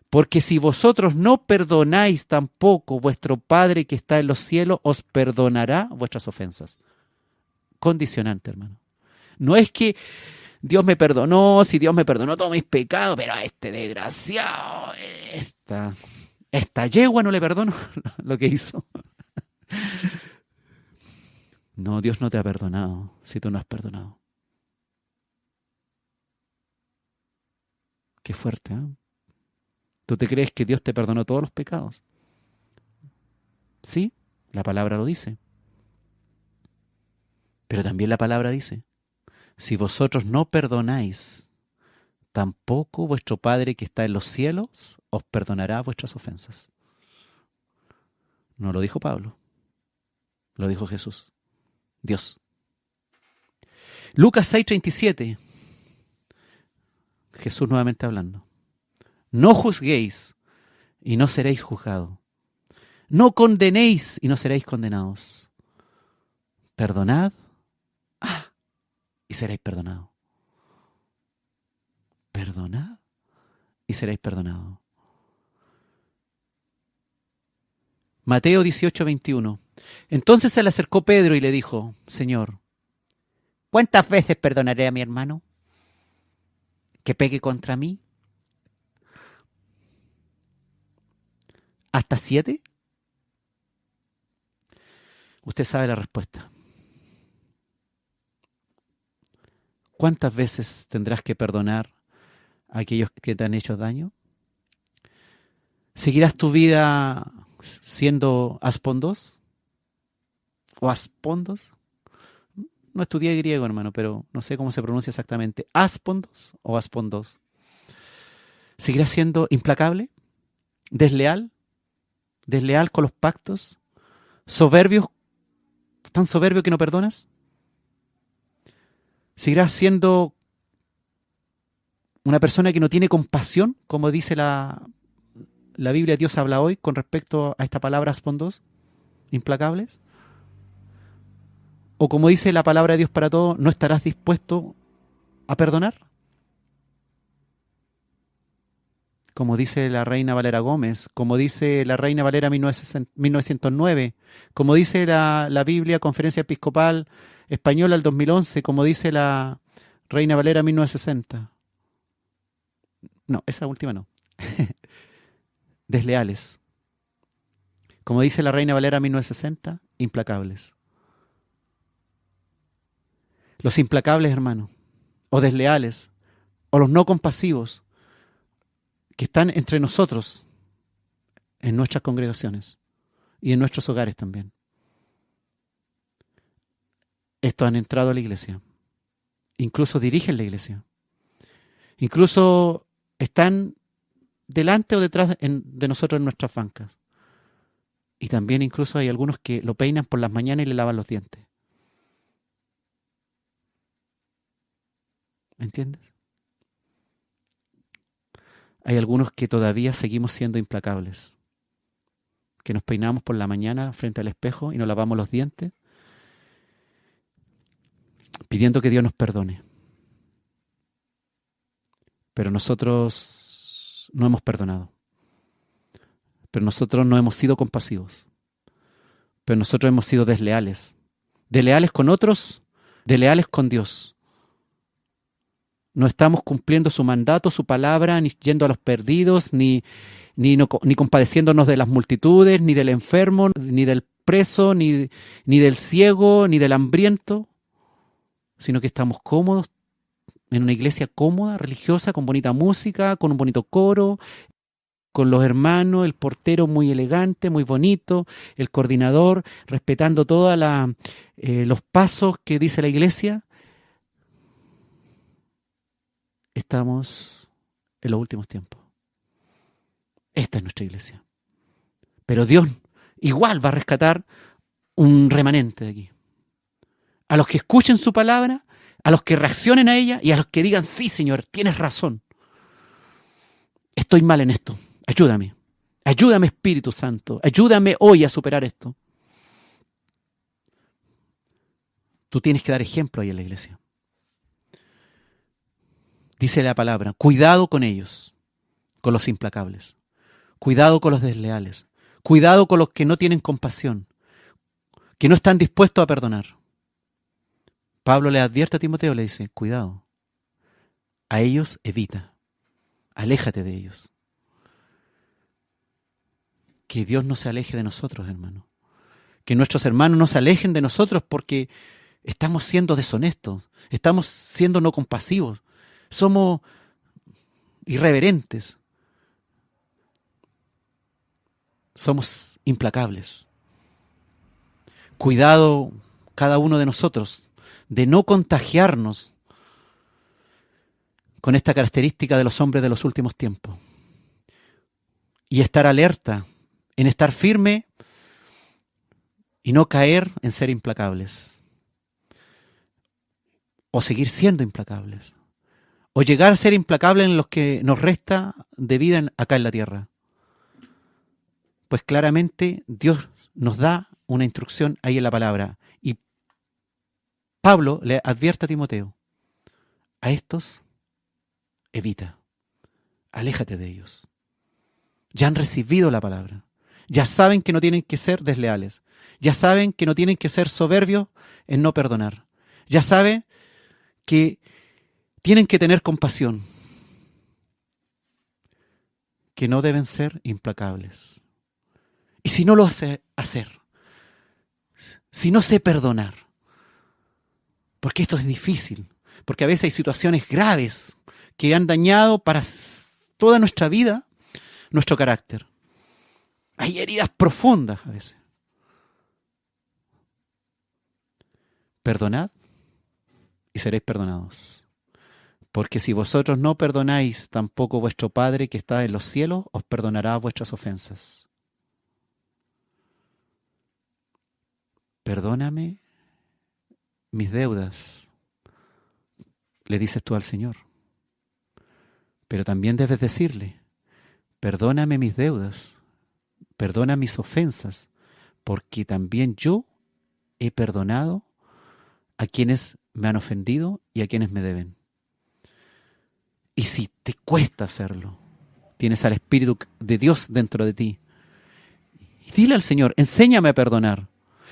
Speaker 2: Porque si vosotros no perdonáis tampoco, vuestro Padre que está en los cielos os perdonará vuestras ofensas. Condicionante, hermano. No es que Dios me perdonó, si Dios me perdonó todos mis pecados, pero a este desgraciado, esta yegua no le perdono lo que hizo. No, Dios no te ha perdonado si tú no has perdonado. Qué fuerte, ¿eh? ¿Tú te crees que Dios te perdonó todos los pecados? Sí, la palabra lo dice. Pero también la palabra dice, si vosotros no perdonáis, tampoco vuestro Padre que está en los cielos os perdonará vuestras ofensas. No lo dijo Pablo, lo dijo Jesús, Dios. Lucas 6:37, Jesús nuevamente hablando. No juzguéis y no seréis juzgados. No condenéis y no seréis condenados. Perdonad y seréis perdonados. Perdonad y seréis perdonados. Mateo 18:21. Entonces se le acercó Pedro y le dijo, Señor, ¿cuántas veces perdonaré a mi hermano que peque contra mí? ¿Hasta 7? Usted sabe la respuesta. ¿Cuántas veces tendrás que perdonar a aquellos que te han hecho daño? ¿Seguirás tu vida siendo aspondos? ¿O aspondos? No estudié griego, hermano, pero no sé cómo se pronuncia exactamente. ¿Aspondos o aspondos? ¿Seguirás siendo implacable? ¿Desleal? ¿Desleal con los pactos? ¿Soberbio? ¿Tan soberbio que no perdonas? ¿Seguirás siendo una persona que no tiene compasión, como dice la Biblia, Dios habla hoy con respecto a esta palabra aspondos, implacables? ¿O como dice la palabra de Dios para todos, no estarás dispuesto a perdonar? Como dice la Reina Valera Gómez, como dice la Reina Valera 1909, como dice la Biblia Conferencia Episcopal Española del 2011, como dice la Reina Valera 1960. No, esa última no. Desleales. Como dice la Reina Valera 1960, implacables. Los implacables, hermanos, o desleales, o los no compasivos, que están entre nosotros, en nuestras congregaciones y en nuestros hogares también. Estos han entrado a la iglesia, incluso dirigen la iglesia, incluso están delante o detrás de nosotros en nuestras bancas. Y también incluso hay algunos que lo peinan por las mañanas y le lavan los dientes. ¿Me entiendes? Hay algunos que todavía seguimos siendo implacables, que nos peinamos por la mañana frente al espejo y nos lavamos los dientes, pidiendo que Dios nos perdone. Pero nosotros no hemos perdonado. Pero nosotros no hemos sido compasivos. Pero nosotros hemos sido desleales. Desleales con otros, desleales con Dios. No estamos cumpliendo su mandato, su palabra, ni yendo a los perdidos, ni compadeciéndonos de las multitudes, ni del enfermo, ni del preso, ni del ciego, ni del hambriento, sino que estamos cómodos, en una iglesia cómoda, religiosa, con bonita música, con un bonito coro, con los hermanos, el portero muy elegante, muy bonito, el coordinador, respetando todos los pasos que dice la iglesia. Estamos en los últimos tiempos. Esta es nuestra iglesia. Pero Dios igual va a rescatar un remanente de aquí. A los que escuchen su palabra, a los que reaccionen a ella y a los que digan, sí, Señor, tienes razón. Estoy mal en esto. Ayúdame. Ayúdame, Espíritu Santo. Ayúdame hoy a superar esto. Tú tienes que dar ejemplo ahí en la iglesia. Dice la palabra, cuidado con ellos, con los implacables. Cuidado con los desleales. Cuidado con los que no tienen compasión, que no están dispuestos a perdonar. Pablo le advierte a Timoteo, le dice, cuidado. A ellos evita. Aléjate de ellos. Que Dios no se aleje de nosotros, hermano. Que nuestros hermanos no se alejen de nosotros porque estamos siendo deshonestos. Estamos siendo no compasivos. Somos irreverentes. Somos implacables. Cuidado cada uno de nosotros de no contagiarnos con esta característica de los hombres de los últimos tiempos. Y estar alerta, en estar firme y no caer en ser implacables. O seguir siendo implacables. O llegar a ser implacables en los que nos resta de vida acá en la tierra. Pues claramente Dios nos da una instrucción ahí en la palabra. Y Pablo le advierte a Timoteo, a estos evita, aléjate de ellos. Ya han recibido la palabra. Ya saben que no tienen que ser desleales. Ya saben que no tienen que ser soberbios en no perdonar. Ya saben que tienen que tener compasión. Que no deben ser implacables. Y si no lo hace hacer, si no sé perdonar, porque esto es difícil, porque a veces hay situaciones graves que han dañado para toda nuestra vida nuestro carácter. Hay heridas profundas a veces. Perdonad y seréis perdonados. Porque si vosotros no perdonáis, tampoco vuestro Padre que está en los cielos os perdonará vuestras ofensas. Perdóname mis deudas, le dices tú al Señor. Pero también debes decirle, perdóname mis deudas, perdona mis ofensas, porque también yo he perdonado a quienes me han ofendido y a quienes me deben. Y si te cuesta hacerlo, tienes al Espíritu de Dios dentro de ti. Y dile al Señor, enséñame a perdonar.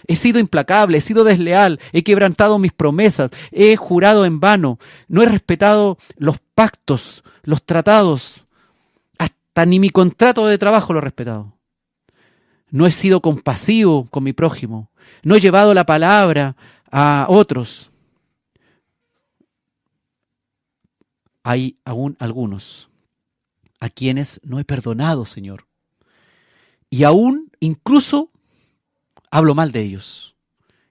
Speaker 2: He sido implacable, he sido desleal, he quebrantado mis promesas, he jurado en vano, no he respetado los pactos, los tratados, hasta ni mi contrato de trabajo lo he respetado. No he sido compasivo con mi prójimo, no he llevado la palabra a otros. Hay aún algunos a quienes no he perdonado, Señor. Y aún, incluso, hablo mal de ellos.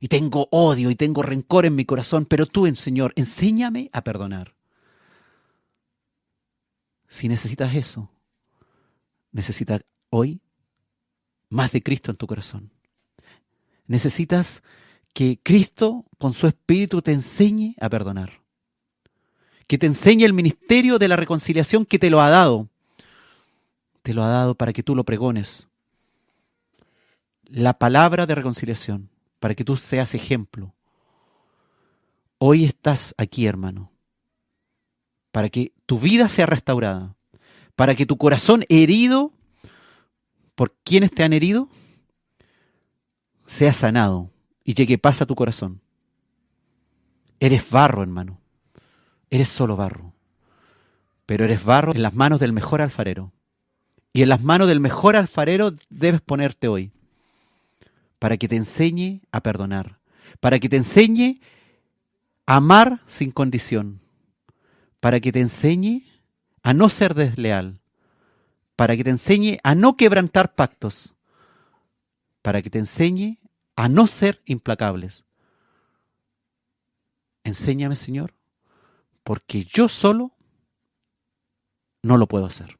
Speaker 2: Y tengo odio y tengo rencor en mi corazón. Pero tú, Señor, enséñame a perdonar. Si necesitas eso, necesitas hoy más de Cristo en tu corazón. Necesitas que Cristo, con su Espíritu, te enseñe a perdonar. Que te enseñe el ministerio de la reconciliación que te lo ha dado. Te lo ha dado para que tú lo pregones. La palabra de reconciliación, para que tú seas ejemplo. Hoy estás aquí, hermano, para que tu vida sea restaurada, para que tu corazón herido por quienes te han herido sea sanado y llegue paz a tu corazón. Eres barro, hermano. Eres solo barro, pero eres barro en las manos del mejor alfarero. Y en las manos del mejor alfarero debes ponerte hoy, para que te enseñe a perdonar, para que te enseñe a amar sin condición, para que te enseñe a no ser desleal, para que te enseñe a no quebrantar pactos, para que te enseñe a no ser implacables. Enséñame, Señor, porque yo solo no lo puedo hacer.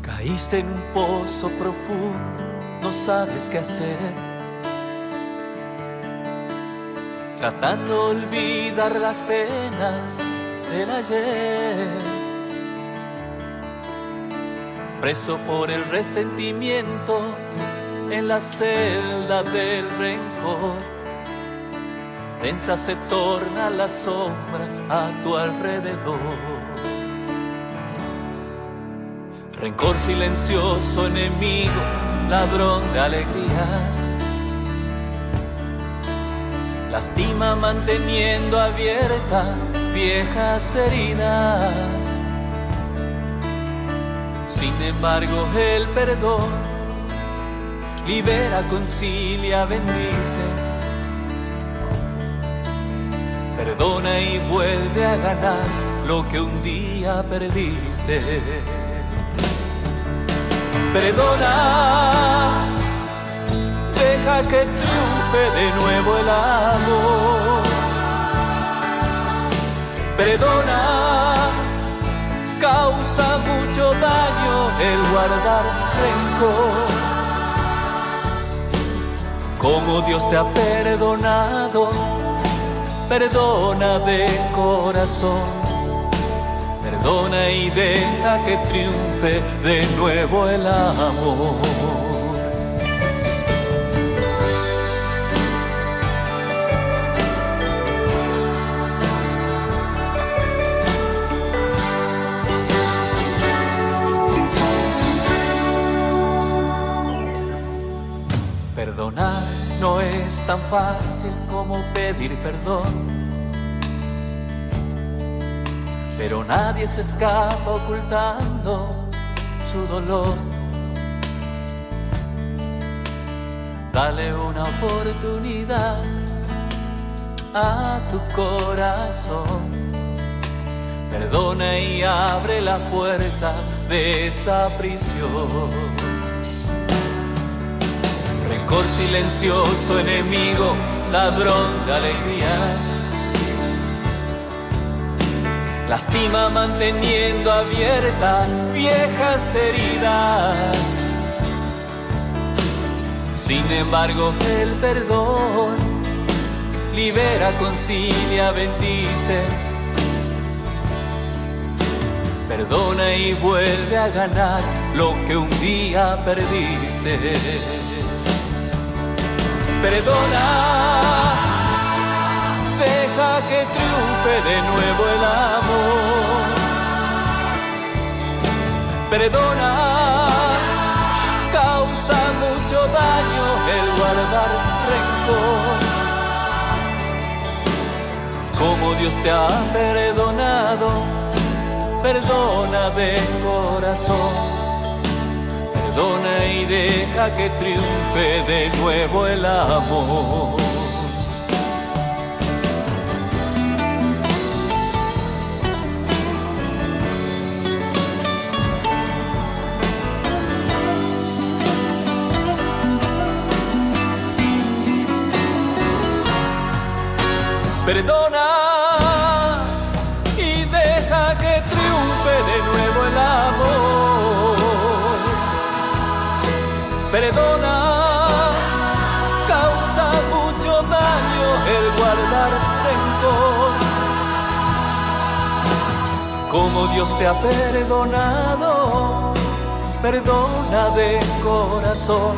Speaker 7: Caíste en un pozo profundo, no sabes qué hacer. Tratando de olvidar las penas del ayer. Preso por el resentimiento en la celda del rencor. Densa se torna la sombra a tu alrededor. Rencor silencioso, enemigo, ladrón de alegrías. Lastima manteniendo abiertas viejas heridas. Sin embargo, el perdón libera, concilia, bendice. Perdona y vuelve a ganar lo que un día perdiste. Perdona, deja que triunfe de nuevo el amor. Perdona, causa mucho daño el guardar rencor. Como Dios te ha perdonado,
Speaker 4: perdona de corazón, perdona y deja que triunfe de nuevo el amor. Perdonar no es tan fácil como pedir perdón, pero nadie se escapa ocultando su dolor. Dale una oportunidad a tu corazón, perdona y abre la puerta de esa prisión. Rencor silencioso, enemigo, ladrón de alegrías, lastima manteniendo abiertas viejas heridas. Sin embargo, el perdón libera, concilia, bendice, perdona y vuelve a ganar lo que un día perdiste. Perdona, deja que triunfe de nuevo el amor. Perdona, causa mucho daño el guardar rencor. Como Dios te ha perdonado, perdona de corazón. Perdona y deja que triunfe de nuevo el amor. Perdona y deja que triunfe de nuevo el amor. Perdona, causa mucho daño el guardar rencor. Como Dios te ha perdonado, perdona de corazón.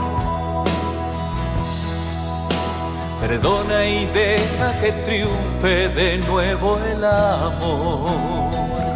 Speaker 4: Perdona y deja que triunfe de nuevo el amor.